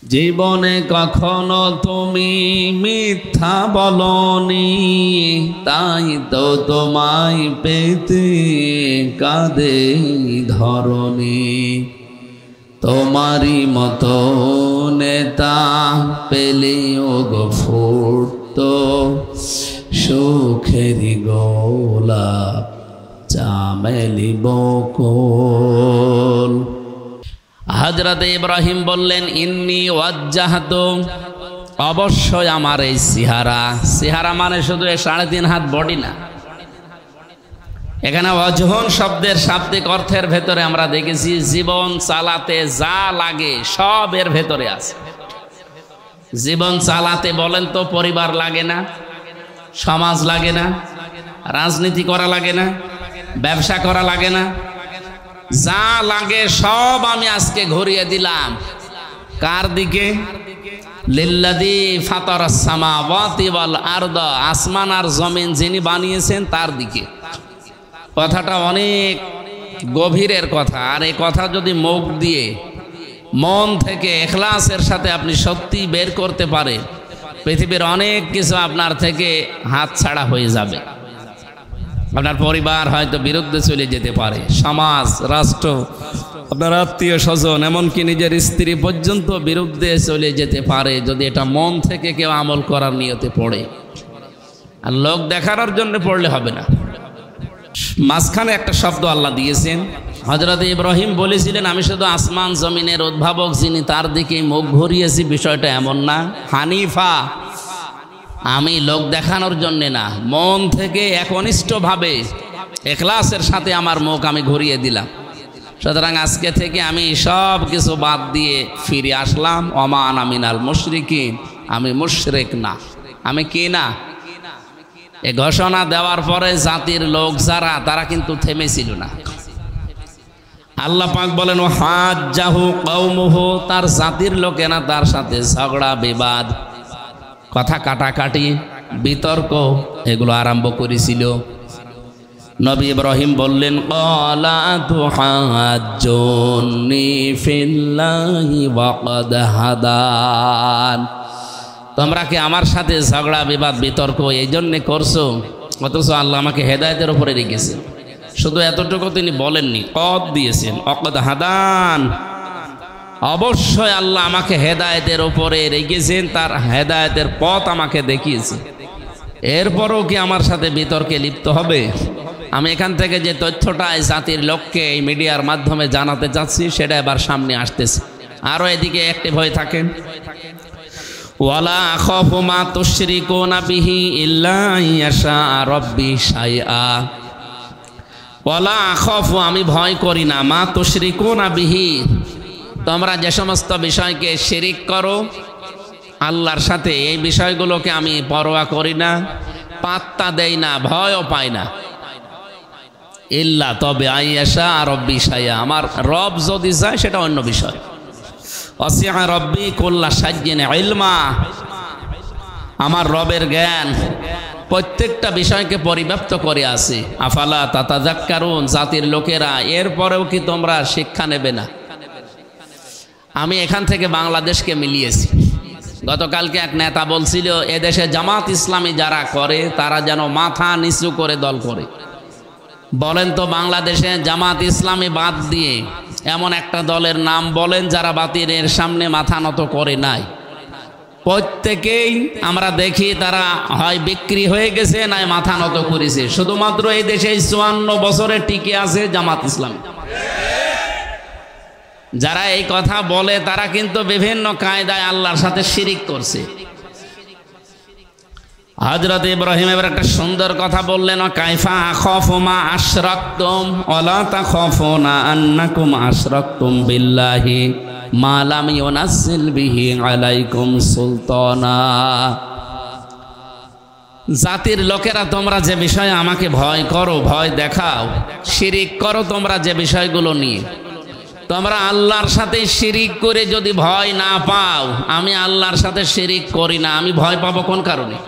জীবনে কখনো তুমি মিথ্যা বলনি, তাই তো তোমায় পেতে কাঁদে ধরনি। তোমারই মতো নেতা পেলেও গো ফুটতো সুখেরি গোলাপ চামেলি বকুল। হযরত ইব্রাহিম বললেন ইন্নী ওয়াজ্জাহতু, অবশ্যই আমার এই সিহারা মানে শুধু 3.5 হাত বডি না। এখানে ওয়াজহুন শব্দের শাব্দিক অর্থের ভেতরে আমরা দেখেছি জীবন চালাতে যা লাগে সব এর ভেতরে আছে। জীবন চালাতে বলেন তো পরিবার লাগে না, সমাজ লাগে না, রাজনীতি করা লাগে না, ব্যবসা করা লাগে না, যা লাগে সব আমি আজকে ঘুরিয়ে দিলাম কার দিকে? লিল্লাযী ফাতারাস সামাওয়াতি ওয়াল আরদ, আসমান আর জমিন যিনি বানিয়েছেন তার দিকে। কথাটা অনেক গভীরের কথা, আর এই কথা যদি মুখ দিয়ে মন থেকে ইখলাসের সাথে আপনি সত্যি বের করতে পারেন, পৃথিবীর অনেক কিছু আপনার থেকে হাত ছাড়া হয়ে যাবে। আপনার পরিবার হয়তো বিরুদ্ধে চলে যেতে পারে, সমাজ, রাষ্ট্র, আপনার আত্মীয় স্বজন, এমনকি নিজের স্ত্রী পর্যন্ত বিরুদ্ধে চলে যেতে পারে যদি এটা মন থেকে কেউ আমল করার নিয়তে পড়ে। আর লোক দেখানোর জন্য পড়লে হবে না। মাঝখানে একটা শব্দ আল্লাহ দিয়েছেন। হযরত ইব্রাহিম বলেছিলেন আমি শুধু আসমান জমিনের উদ্ভাবক যিনি তার দিকে মুখ ঘুরিয়েছি, বিষয়টা এমন না। হানিফা, আমি লোক দেখানোর জন্যে না, মন থেকে একনিষ্ঠভাবে ইখলাসের সাথে আমার মুখ আমি ঘুরিয়ে দিলাম। সুতরাং আজকে থেকে আমি সব কিছু বাদ দিয়ে ফিরে আসলাম। ওমা আনা মিনাল মুশরিকিন, আমি মুশরিক না। আমি কি না? এ ঘোষণা দেওয়ার পরে জাতির লোক যারা, তারা কিন্তু থেমেছিল না। আল্লাহ পাক বলেন হাজ্জাহু কওমুহু, তার জাতির লোকেরা তার সাথে ঝগড়া বিবাদ, কথা কাটাকাটি, বিতর্ক এগুলো আরম্ভ করেছিল। নবী ইব্রাহিম বললেন ক্বালা তুহাজ্জুনি ফিল্লাহি ওয়া ক্বাদ হাদান, তোমরা কি আমার সাথে ঝগড়া বিবাদ বিতর্ক এই জন্যে করছো, অথচ আল্লাহ আমাকে হেদায়েতের উপরে রেখেছেন। শুধু এতটুকু তিনি বলেননি, কদ দিয়েছেন, ওয়াক্কাদ হাদান, অবশ্যই আল্লাহ আমাকে হেদায়েতের উপরে রেখেছেন, তার হেদায়েতের পথ আমাকে দেখিয়েছেন। এরপরও কি আমার সাথে বিতর্কে লিপ্ত হবে? আমি এখান থেকে যে তথ্যটা এই জাতির লোককে এই মিডিয়ার মাধ্যমে জানাতে চাচ্ছি সেটা এবার সামনে আসতেছে। আরও এদিকে অ্যাক্টিভ হয়ে থাকেন। ওয়ালা আখাফু মা তুশরিকুনা বিহি ইল্লা ইয়াশা রাব্বি শাইআ, ওয়ালা আখাফু, আমি ভয় করি না, মা তুশরিকুনা বিহি, তোমরা যে সমস্ত বিষয়কে শিরিক করো আল্লাহর সাথে, এই বিষয়গুলোকে আমি পরোয়া করি না, পাত্তা দেই না, ভয়ও পাই না। ইল্লা, তবে আইয়াশা রাব্বি শাইআ, আমার রব যদি চায় সেটা অন্য বিষয়। ওয়াসিআ রাব্বি কুল্লা শাইইন ইলমা, আমার রবের জ্ঞান প্রত্যেকটা বিষয়কে পরিব্যাপ্ত করে আছে। আফালা তাতাযাক্কারুন, জাতির লোকেরা, এরপরেও কি তোমরা শিক্ষা নেবে না? আমি এখান থেকে বাংলাদেশকে মিলিয়েছি। গতকালকে এক নেতা বলছিল এদেশে জামাত ইসলামী যারা করে তারা যেন মাথা নিচু করে দল করে। বলেন তো বাংলাদেশে জামাত ইসলামী বাদ দিয়ে এমন একটা দলের নাম বলেন যারা বাতিলের সামনে মাথা নত করে নাই। প্রত্যেকেই আমরা দেখি তারা হয় বিক্রি হয়ে গেছে, নয় মাথা নত করেছে। শুধুমাত্র এই দেশে 54 বছরে টিকে আছে জামাত ইসলামী। যারা এই কথা বলে তারা কিন্তু বিভিন্ন কায়দায় আল্লাহর সাথে শিরিক করছে। হযরত ইব্রাহিম এবার একটা সুন্দর কথা বললেন, কাইফা আখাফু মা আশরাকতুম ওয়ালা তাখাফুনা আন্নাকুম আশরাকতুম বিল্লাহি মা লাম ইউনাজ্জিল বিহি আলাইকুম সুলতানা। জাতির লোকেরা, তোমরা যে বিষয়ে আমাকে ভয় করো, ভয় দেখাও, শিরিক করো তোমরা যে বিষয়গুলো নিয়ে, তোমরা আল্লাহর সাথে শিরিক করে যদি ভয় না পাও, আমি আল্লাহর সাথে শিরিক করি না, আমি ভয় পাবো কোন কারণে?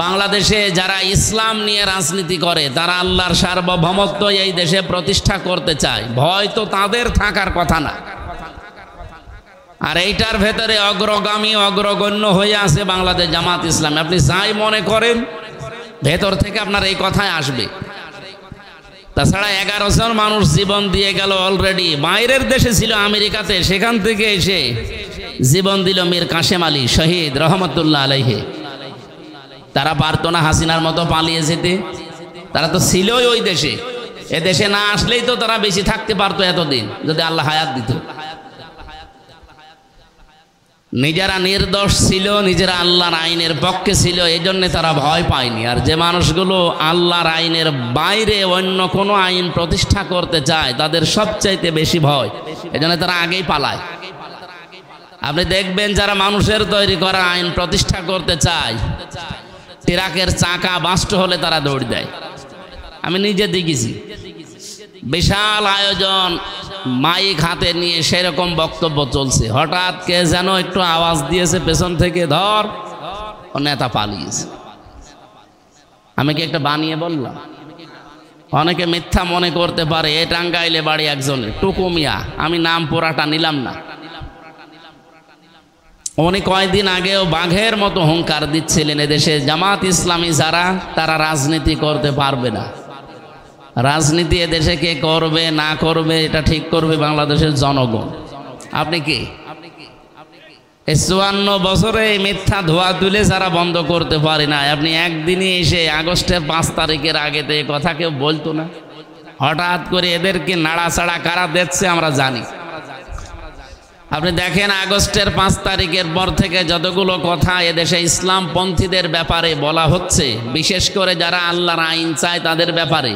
বাংলাদেশে যারা ইসলাম নিয়ে রাজনীতি করে তারা আল্লাহর সার্বভৌমত্ব এই দেশে প্রতিষ্ঠা করতে চায়, ভয় তো তাদের থাকার কথা না। আর এইটার ভেতরে অগ্রগামী অগ্রগণ্য হয়ে আছে বাংলাদেশ জামাত ইসলামী। আপনি যাই মনে করেন ভেতর থেকে আপনার এই কথাই আসবে। তাছাড়া 11 জন মানুষ জীবন দিয়ে গেল অলরেডি, বাইরের দেশে ছিল আমেরিকাতে, সেখান থেকে এসে জীবন দিল মীর কাশেম আলী শহীদ রহমতুল্লাহ আলাইহি। তারা পারতো না হাসিনার মতো পালিয়ে যেতে, তারা তো ছিলই ওই দেশে। এ দেশে না আসলেই তো তারা বেশি থাকতে পারতো এতদিন, যদি আল্লাহ হায়াত দিত। নিজেরা নির্দোষ ছিল, নিজেরা আল্লাহর আইনের পক্ষে ছিল, এই জন্যে তারা ভয় পায়নি। আর যে মানুষগুলো আল্লাহর আইনের বাইরে অন্য কোনো আইন প্রতিষ্ঠা করতে চায় তাদের সবচাইতে বেশি ভয়, এই জন্য তারা আগেই পালায়। আপনি দেখবেন যারা মানুষের তৈরি করা আইন প্রতিষ্ঠা করতে চায়, ট্রাকের চাকা বাস্ট হলে তারা দৌড় দেয়। আমি নিজে দেখেছি, বিশাল আয়োজন, মাইক হাতে নিয়ে সেরকম বক্তব্য চলছে, হঠাৎ কে যেন একটু আওয়াজ দিয়েছে পেছন থেকে, ধর, ও নেতা পালিয়েছে। আমি কি একটা বানিয়ে বললাম? অনেকে মিথ্যা মনে করতে পারে। এ টাঙ্গাইলে বাড়ি একজনের, টুকু মিয়া, আমি নাম পোড়াটা নিলাম না। উনি কয়েকদিন আগেও বাঘের মতো হুঙ্কার দিচ্ছিলেন, এদেশে জামাত ইসলামী যারা, তারা রাজনীতি করতে পারবে না। রাজনীতি এদেশে কে করবে না করবে এটা ঠিক করবে বাংলাদেশের জনগণ। আপনি কি এই 54 বছরে মিথ্যা ধোয়া তুলে যারা বন্ধ করতে পারে না, আপনি একদিনই এসে আগস্টের 5 তারিখের আগে তো এই কথা কেউ বলতো না। হঠাৎ করে এদেরকে নাড়াচাড়া কারা দিচ্ছে আমরা জানি। আপনি দেখেন আগস্টের 5 তারিখের পর থেকে যতগুলো কথা এদেশে ইসলামপন্থীদের ব্যাপারে বলা হচ্ছে, বিশেষ করে যারা আল্লাহর আইন চায় তাদের ব্যাপারে,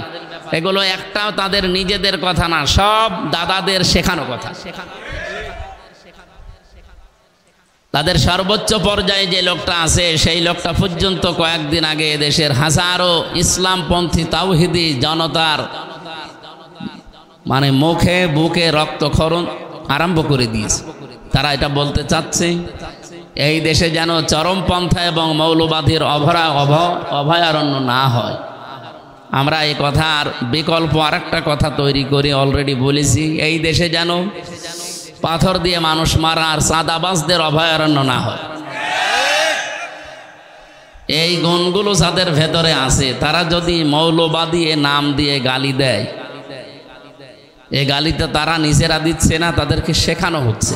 এগুলো একটাও তাদের নিজেদের কথা না, সব দাদাদের শেখানো কথা। তাদের সর্বোচ্চ পর্যায়ে যে লোকটা আছে সেই লোকটা পর্যন্ত কয়েকদিন আগে দেশের হাজারো ইসলামপন্থী তাওহীদি জনতার মানে মুখে বুকে রক্তক্ষরণ আরম্ভ করে দিয়েছে। তারা এটা বলতে চাচ্ছে এই দেশে যেন চরমপন্থা এবং মৌলবাদীর অভয়ারণ্য না হয়। আমরা এই কথার বিকল্প আরেকটা কথা তৈরি করে অলরেডি বলেছি, এই দেশে যেন পাথর দিয়ে মানুষ মারা আর চাঁদাবাজদের অভয়ারণ্য না হয়। এই গুণগুলো যাদের ভেতরে আছে তারা যদি মৌলবাদী এ নাম দিয়ে গালি দেয়, এই গালিতে তারা নিজেরা দিচ্ছে না, তাদেরকে শেখানো হচ্ছে।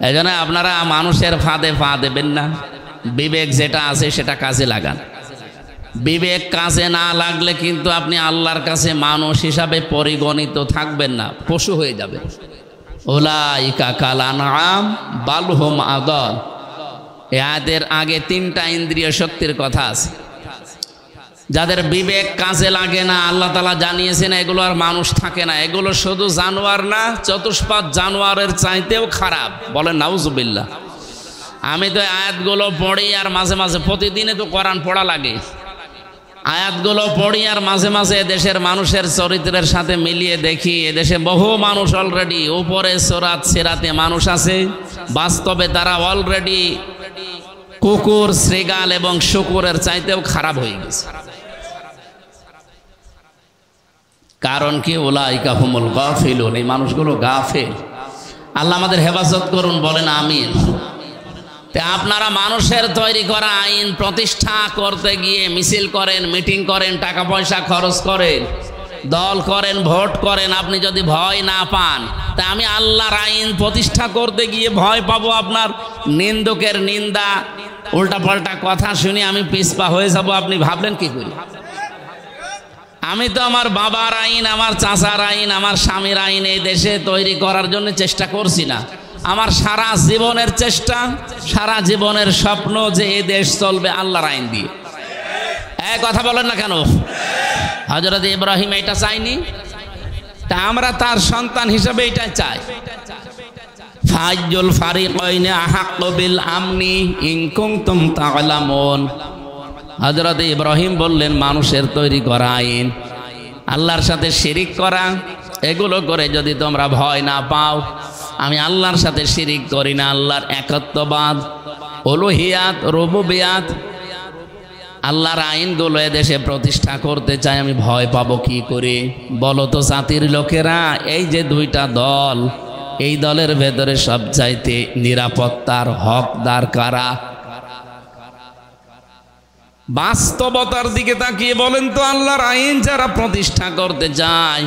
এই জন্য আপনারা মানুষের ফাঁদে পা দেবেন না, বিবেক যেটা আছে সেটা কাজে লাগান। বিবেক কাজে না লাগলে কিন্তু আপনি আল্লাহর কাছে মানুষ হিসাবে পরিগণিত থাকবেন না, পশু হয়ে যাবে। উলাইকা কাল আনআম বাল হুম আদাল। এদের আগে 3টা ইন্দ্রিয় শক্তির কথা আছে। যাদের বিবেক কাজে লাগে না, আল্লাহ তাআলা জানিয়েছেন এগুলো আর মানুষ থাকে না, এগুলো শুধু জানোয়ার না, চতুষ্পাদ জানোয়ারের চাইতেও খারাপ। বলেন নাউজুবিল্লাহ। আমি তো আয়াতগুলো পড়ি আর মাঝে মাঝে, প্রতিদিনে তো কোরআন পড়া লাগে, আয়াতগুলো পড়ি আর মাঝে মাঝে দেশের মানুষের চরিত্রের সাথে মিলিয়ে দেখি। এদেশে বহু মানুষ অলরেডি উপরে সূরাত সিরাতে মানুষ আছে, বাস্তবে তারা অলরেডি কুকুর, শ্রীগাল এবং শুকুরের চাইতেও খারাপ হয়ে গেছে। কারণ কি? উলাইকা হুমুল গাফিলুন, এই মানুষগুলো গাফেল। আল্লাহ আমাদের হেফাজত করুন, বলেন আমিন। আপনারা মানুষের তৈরি করা আইন প্রতিষ্ঠা করতে গিয়ে মিছিল করেন, মিটিং করেন, টাকা পয়সা খরচ করেন, দল করেন, ভোট করেন। আপনি যদি ভয় না পান, তা আমি আল্লাহর আইন প্রতিষ্ঠা করতে গিয়ে ভয় পাবো? আপনার নিন্দুকের নিন্দা, উল্টাপাল্টা কথা শুনে আমি পিছপা হয়ে যাব, আপনি ভাবলেন কি করি? আমি তো আমার বাবার আইন, আমার চাচার আইন, আমার স্বামীর আইন এই দেশে তৈরি করার জন্য চেষ্টা করছি না। আমার সারা জীবনের চেষ্টা, সারা জীবনের স্বপ্ন যে এই দেশ চলবে আল্লাহর আইন দিয়ে। এক কথা বলেন না কেন? হযরত ইব্রাহিম এটা চাইনি, তা আমরা তার সন্তান হিসেবে এটা চাই। ফাইজুল ফারিকাইনি আহাক্কু বিল আমনি ইন কুনতুম তা'লামুন। হযরত ইব্রাহিম বললেন মানুষের তৈরি করা আইন, আল্লাহর সাথে শিরিক করা, এগুলো করে যদি তোমরা ভয় না পাও, আমি আল্লাহর সাথে শিরিক করি না, আল্লাহর একত্ববাদ, উলুহিয়াত, রুবুবিয়াত, আল্লাহর আইনগুলো এদেশে প্রতিষ্ঠা করতে চাই, আমি ভয় পাবো কি করে? বলো তো জাতির লোকেরা, এই যে 2টা দল, এই দলের ভেতরে সবচাইতে নিরাপত্তার হকদার কারা? বাস্তবতার দিকে তাকিয়ে বলেন তো, আল্লাহর আইন যারা প্রতিষ্ঠা করতে চায়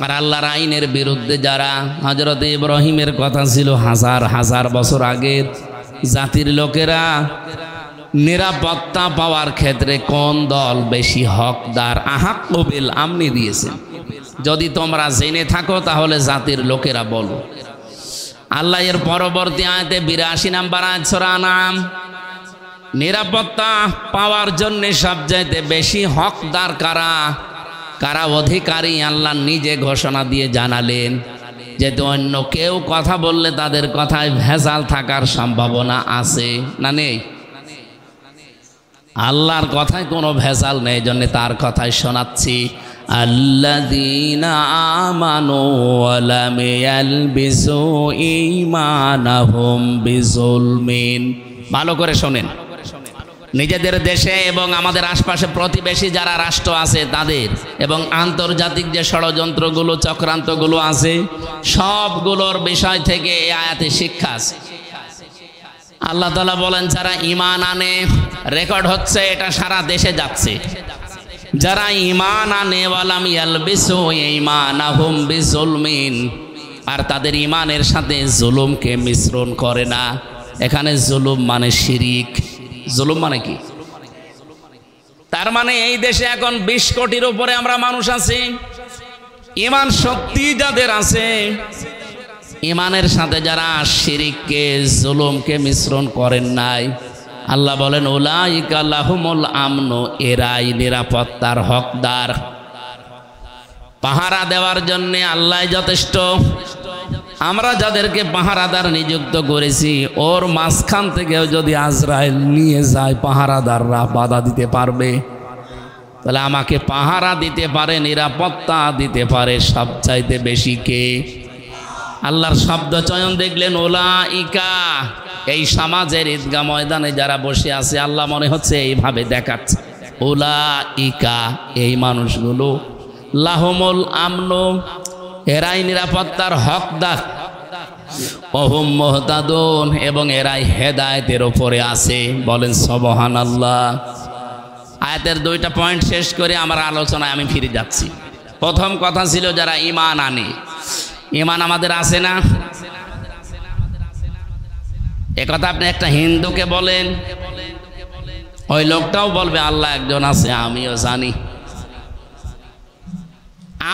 আর আল্লাহর আইনের বিরুদ্ধে যারা, হযরত ইব্রাহিমের কথা ছিল হাজার হাজার বছর আগের, জাতির লোকেরা নিরাপত্তা পাওয়ার ক্ষেত্রে কোন দল বেশি হকদার? আহাক্কু বিল আমনি দিয়েছেন। যদি তোমরা জেনে থাকো তাহলে জাতির লোকেরা বলো। আল্লাহ এর পরবর্তী আয়াতে 82 নম্বর আয়াত সূরা আনআম, নিরাপত্তা পাওয়ার জন্য সবচাইতে বেশি হকদার কারা, কারা অধিকারী, আল্লাহ নিজে ঘোষণা দিয়ে জানালেন। যেহেতু অন্য কেউ কথা বললে তাদের কথায় ভেজাল থাকার সম্ভাবনা আছে না নেই? আল্লাহর কথায় কোনো ভেজাল নেই, জন্য তার কথাই শোনাচ্ছি। আল্লাযীনা আমানু ওয়া লাম ইয়ালবিসু ঈমানাহুম বিজুলমিন। ভালো করে শোনেন, নিজেদের দেশে এবং আমাদের আশপাশে প্রতিবেশী যারা রাষ্ট্র আছে তাদের, এবং আন্তর্জাতিক যে ষড়যন্ত্রগুলো চক্রান্তগুলো আছে সবগুলোর বিষয় থেকে এই আয়াতে শিক্ষা আছে। আল্লাহ তাআলা বলেন যারা ঈমান আনে, রেকর্ড হচ্ছে এটা সারা দেশে যাচ্ছে, যারা ঈমান আনে ওয়ালাম ইয়ালবিসু ঈমানাহুম বিজুলমিন, আর তাদের ঈমানের সাথে জুলুমকে মিশ্রণ করে না। এখানে জুলুম মানে শিরিক। জুলুম মানে কি? তার মানে এই দেশে এখন 20 কোটির উপরে আমরা মানুষ আছি, ঈমান শক্তি যাদের আছে, ঈমানের সাথে যারা শিরিককে জুলুমকে মিশ্রণ করেন নাই, আল্লাহ বলেন উলাইকা লাহুমুল আমনু, এরাই নিরাপত্তার হকদার। পাহারা দেওয়ার জন্য আল্লাহ যথেষ্ট। আমরা যাদেরকে পাহারাদার নিযুক্ত করেছি ওর মাঝখান থেকেও যদি আজরাইল নিয়ে যায় পাহারাদাররা বাধা দিতে পারবে? তাহলে আমাকে পাহারা দিতে পারে, নিরাপত্তা দিতে পারে সবচাইতে বেশি কে? আল্লাহর শব্দ চয়ন দেখলেন উলাইকা। এই সমাজের ঈদগাহ ময়দানে যারা বসে আছে আল্লাহ মনে হচ্ছে এইভাবে দেখাচ্ছে, উলাইকা এই মানুষগুলো, লাহুমুল আমনু এরাই নিরাপত্তার হকদার, ওহুম মুহতাদুন এবং এরাই হেদায়েতের উপরে আছে। বলেন সুবহানাল্লাহ। আয়াতের 2টা পয়েন্ট শেষ করে আমার আলোচনায় আমি ফিরে যাচ্ছি। প্রথম কথা ছিল যারা ঈমান আনে। ঈমান আমাদের আছে না? একথা আপনি একটা হিন্দুকে বলেন, ওই লোকটাও বলবে আল্লাহ একজন আছে, আমিও জানি।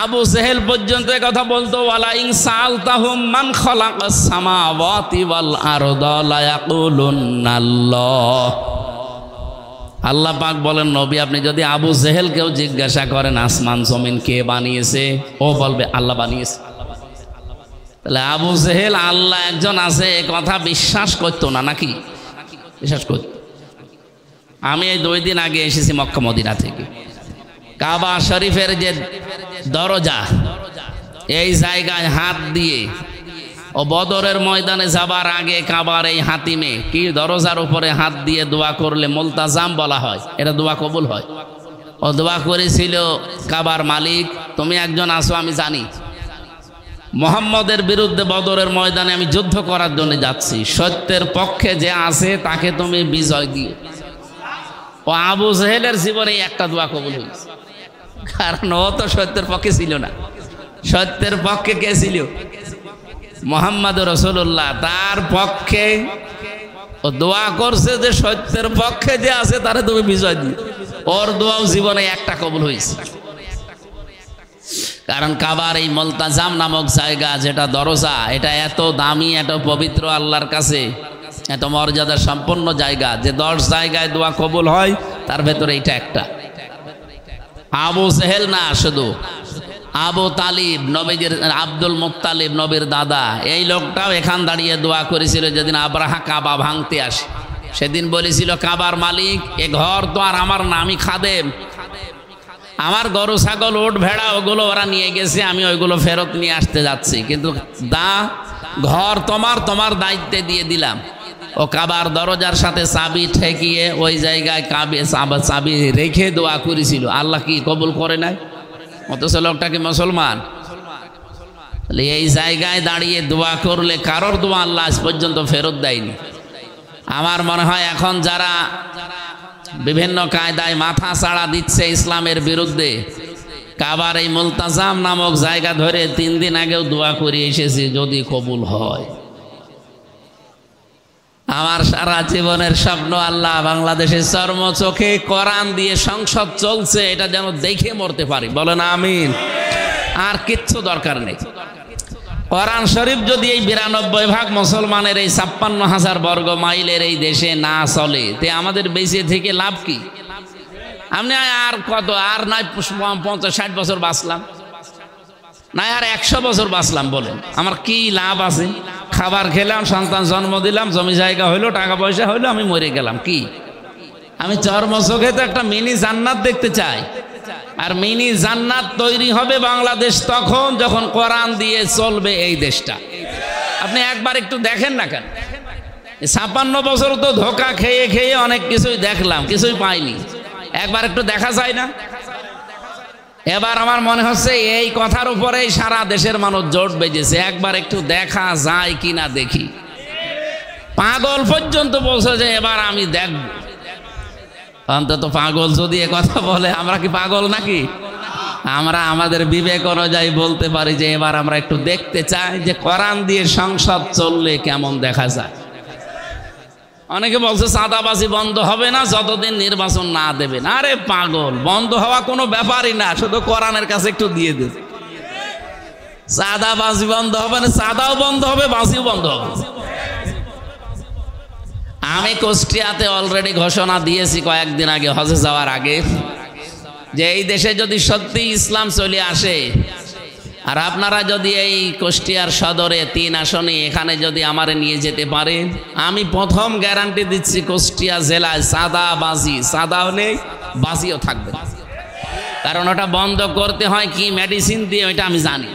আবু জেহেল পর্যন্ত কথা বলতো, ওয়ালা ইন সাআলতাহুম মান খালাকাস সামাওয়াতি ওয়াল আরদা লা ইয়াকুলুনাল্লাহ। আল্লাহ পাক বলেন নবী আপনি যদি আবু জেহেলকেও জিজ্ঞাসা করেন আসমান জমিন কে বানিয়েছে, ও বলবে আল্লাহ বানিয়েছে। তাহলে আবু জেহেল আল্লাহ একজন আছে এ কথা বিশ্বাস করতো না নাকি? বিশ্বাস করত। আমি এই 2 দিন আগে এসেছি মক্কা মদিনা থেকে। কাবা শরীফের যে দরজা, এই জায়গায় হাত দিয়ে ও বদরের ময়দানে যাবার আগে কাবার এই হাতিমে কি দরজার উপরে হাত দিয়ে দোয়া করলে মুলতাজাম বলা হয়, এটা দোয়া কবুল হয়। ও দোয়া করেছিল কাবার মালিক তুমি একজন আসো আমি জানি, মুহাম্মদের বিরুদ্ধে বদরের ময়দানে আমি যুদ্ধ করার জন্য যাচ্ছি, সত্যের পক্ষে যে আছে তাকে তুমি বিজয় দিও। ও আবু জেহেলের জীবনে একটা দোয়া কবুল হয়েছে, কারণ ও তো সত্যের পক্ষে ছিল না। সত্যের পক্ষে কে ছিল? মুহাম্মদ রাসূলুল্লাহ। তার পক্ষে ও দোয়া করছে যে সত্যের পক্ষে যে আছে তারে তুমি বিজয় দিও। ওর দোয়াও জীবনে একটা কবুল হয়েছে। কারণ কাবার এই মুলতাজাম নামক জায়গা যেটা দরজা, এটা এত দামি, এত পবিত্র আল্লাহর কাছে, এত মর্যাদা সম্পন্ন জায়গা যে 10 জায়গায় দোয়া কবুল হয় তার ভেতরে এটা একটা। আবু জেহেল না, শুধু আবু তালিব নবীর, আব্দুল মুত্তালিব নবীর দাদা, এই লোকটাও এখান দাঁড়িয়ে দোয়া করেছিল যেদিন আব্রাহা কাবা ভাঙতে আসে। সেদিন বলেছিল কাবার মালিক এ ঘর তো আর আমার না, আমি খাদেম, আমার গরু ছাগল উট ভেড়া ওগুলো ওরা নিয়ে গেছে, আমি ওইগুলো ফেরত নিয়ে আসতে যাচ্ছি, কিন্তু ঘর তোমার, তোমার দায়িত্বে দিয়ে দিলাম। ও কাবার দরজার সাথে চাবি ঠেকিয়ে ওই জায়গায় চাবি রেখে দোয়া করেছিল, আল্লাহ কি কবুল করে নাই? অথচ লোকটা কি মুসলমান? এই জায়গায় দাঁড়িয়ে দোয়া করলে কারোর দোয়া আল্লাহ আজ পর্যন্ত ফেরত দেয়নি। আমার মনে হয় এখন যারা বিভিন্ন কায়দায় মাথা চাড়া দিচ্ছে ইসলামের বিরুদ্ধে, কাবার এই মুলতাজাম নামক জায়গা ধরে 3 দিন আগেও দোয়া করে এসেছি যদি কবুল হয়। আমার সারা জীবনের স্বপ্ন আল্লাহ বাংলাদেশের চর্ম চোখে কোরআন দিয়ে সংসদ চলছে এটা যেন দেখে মরতে পারি, বলেন আমিন। আর কিচ্ছু দরকার নেই। কোরআন শরীফ যদি এই 92 ভাগ মুসলমানের এই 56,000 বর্গ মাইলের এই দেশে না চলে, তে আমাদের বেঁচে থেকে লাভ কি? আপনি আর কত, আর নাই 50-60 বছর বাঁচলাম, না আর 100 বছর বাঁচলাম, বলেন আমার কি লাভ আছে? খাবার খেলাম, সন্তান জন্ম দিলাম, জমি জায়গা হইলো, টাকা পয়সা হইলো, আমি মরে গেলাম। কি আমি চর্ম চোখে তো একটা মিনি জান্নাত দেখতে চাই। আর মিনি জান্নাত তৈরি হবে বাংলাদেশ তখন যখন কোরআন দিয়ে চলবে এই দেশটা। আপনি একবার একটু দেখেন না কেন? 56 বছর তো ধোকা খেয়ে খেয়ে অনেক কিছুই দেখলাম, কিছুই পাইনি। একবার একটু দেখা যায় না? এবার আমার মনে হচ্ছে এই কথার উপরেই সারা দেশের মানুষ জোট বেজেছে, একবার একটু দেখা যায় কিনা দেখি। পাগল পর্যন্ত বলছে যে এবার আমি দেখব। অন্তত পাগল যদি এ কথা বলে, আমরা কি পাগল নাকি? আমরা আমাদের বিবেক অনুযায়ী বলতে পারি যে এবার আমরা একটু দেখতে চাই যে কোরআন দিয়ে সংসদ চললে কেমন দেখা যায়। অনেকে বলছে চাঁদাবাজি বন্ধ হবে না যতদিন নির্বাচন না দেবেন। আরে পাগল, বন্ধ হওয়া কোনো ব্যাপারই না, শুধু কোরআনের কাছে একটু দিয়ে দেবে। চাঁদাবাজি বন্ধ হবে না, চাঁদাও বন্ধ হবে, বাজিও বন্ধ হবে। আমি কুষ্টিয়াতে অলরেডি ঘোষণা দিয়েছি কয়েকদিন আগে, হজে যাওয়ার আগে, যে এই দেশে যদি সত্যি ইসলাম চলে আসে আর আপনারা যদি এই কুষ্টিয়ার সদরে 3 আসনে এখানে যদি আমারে নিয়ে যেতে পারে, আমি প্রথম গ্যারান্টি দিচ্ছি কুষ্টিয়া জেলায় চাঁদাবাজি, চাঁদাও নেই, বাজিও থাকবে। কারণ ওটা বন্ধ করতে হয় কি মেডিসিন দিয়ে, ওইটা আমি জানি।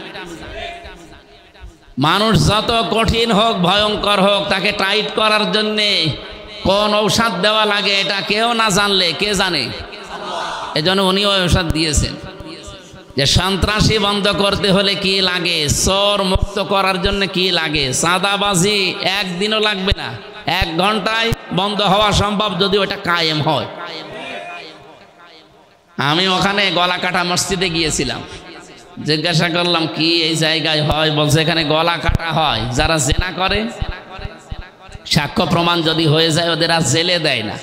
মানুষ যত কঠিন হোক, ভয়ঙ্কর হোক, তাকে টাইট করার জন্যে কোন ঔষধ দেওয়া লাগে এটা কেউ না জানলে কে জানে? এজন্য উনি ওই ঔষধ দিয়েছেন যে সন্ত্রাসী বন্ধ করতে হলে কি লাগে, চোর মুক্ত করার জন্য কি লাগে, চাঁদাবাজি একদিনও লাগবে না, 1 ঘন্টায় বন্ধ হওয়া সম্ভব যদি ওটা কায়েম হয়। আমি ওখানে গলাকাটা মসজিদে গিয়েছিলাম, জিজ্ঞাসা করলাম কি এই জায়গায় হয়? বলছে এখানে গলা কাটা হয়, যারা জেনা করে সাক্ষ্য প্রমাণ যদি হয়ে যায় ওদের আর জেলে দেয় না।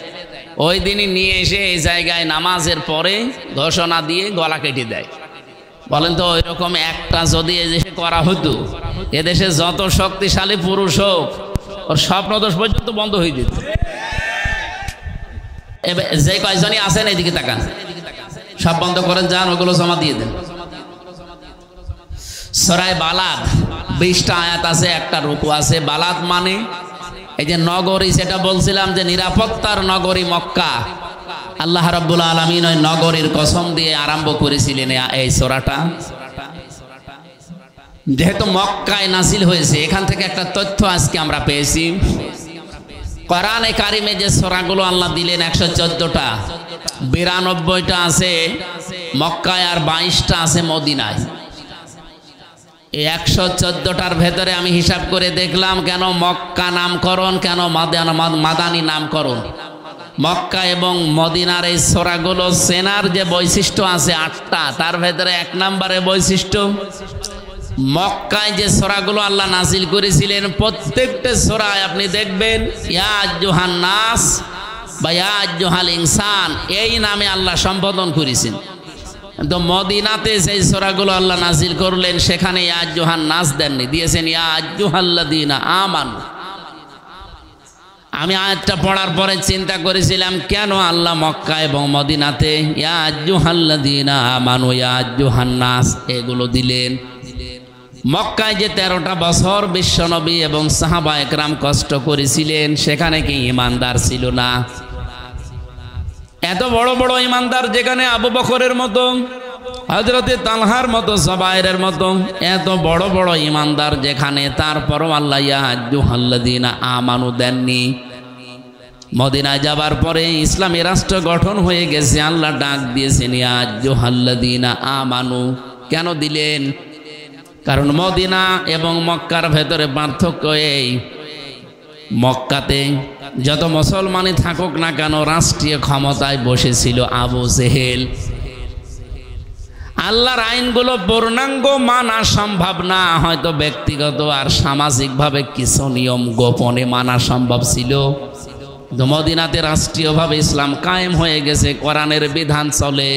ওই দিনই নিয়ে এসে এই জায়গায় নামাজের পরে ঘোষণা দিয়ে গলা কেটে দেয়। বলেন তো ওইরকম একটা যদি এদেশে করা হতো, এদেশে যত শক্তিশালী পুরুষ হোক ওর স্বপ্নদোষ পর্যন্ত বন্ধ হয়ে যেত। যে কয়জনই আছেন এইদিকে তাকান, সব বন্ধ করেন, যান ওগুলো জমা দিয়ে দেন। সূরা বালাদ 20টা আয়াত আছে, একটা রুকু আছে। বালাদ মানে এই যে নগরী, সেটা বলছিলাম যে নিরাপত্তার নগরী মক্কা। আল্লাহ রাব্বুল আলামিন ওই নগরীর কসম দিয়ে আরম্ভ করেছিলেন এই সূরাটা। যেহেতু মক্কায় নাজিল হয়েছে, এখান থেকে একটা তথ্য আজকে আমরা পেয়েছি। কোরআনে কারিমে যে সূরাগুলো আল্লাহ দিলেন 114টা, 92টা আছে মক্কায় আর 22টা আছে মদিনায়। এই 114টার ভেতরে আমি হিসাব করে দেখলাম কেন মক্কা নামকরণ, কেন মাদানী নামকরণ। মক্কা এবং মদিনার এই সূরাগুলো চেনার যে বৈশিষ্ট্য আছে 8টা, তার ভেতরে 1 নম্বরে বৈশিষ্ট্য, মক্কায় যে সূরাগুলো আল্লাহ নাজিল করেছিলেন প্রত্যেকটা সূরায় আপনি দেখবেন ইয়া আইয়ুহান নাস বা ইয়া আইয়ুহাল ইনসান এই নামে আল্লাহ সম্বোধন করেছেন। তো মদিনাতে সেই সূরাগুলো আল্লাহ নাজিল করলেন সেখানে ইয়া আইয়ুহান নাস দেননি, দিয়েছেন ইয়া আইয়ুহাল্লাযীনা আমানু। আমি আয়াতটা পড়ার পরে চিন্তা করেছিলাম কেন আল্লাহ মক্কা এবং মদিনাতে ইয়া আইয়ুহাল্লাযীনা আমানু ইয়া আইয়ুহান নাস এগুলো দিলেন। মক্কায় যে 13টা বছর বিশ্বনবী এবং সাহাবা একরাম কষ্ট করেছিলেন, সেখানে কি ঈমানদার ছিল না? এত বড় বড় ঈমানদার যেখানে আবু বকরের মতো, হযরতে তালহার মতো, জুবাইরের মতো এত বড় বড় ঈমানদার যেখানে, তারপরও আল্লাহ ইয়া আইয়ুহাল্লাযীনা আমানু দেননি। মদিনায় যাবার পরে ইসলামী রাষ্ট্র গঠন হয়ে গেছে, আল্লাহ ডাক দিয়েছেন ইয়া আইয়ুহাল্লাযীনা আমানু। কেন দিলেন? কারণ মদিনা এবং মক্কার ভেতরে পার্থক্য এই, মক্কাতে যত মুসলমানই থাকুক না কেন রাষ্ট্রীয় ক্ষমতায় বসেছিল আবু জেহেল। আল্লাহর আইনগুলো পূর্ণাঙ্গ মানা সম্ভব না, হয়তো ব্যক্তিগত আর সামাজিকভাবে কিছু নিয়ম গোপনে মানা সম্ভব ছিল। মদিনাতে রাষ্ট্রীয়ভাবে ইসলাম কায়েম হয়ে গেছে, কোরআনের বিধান চলে,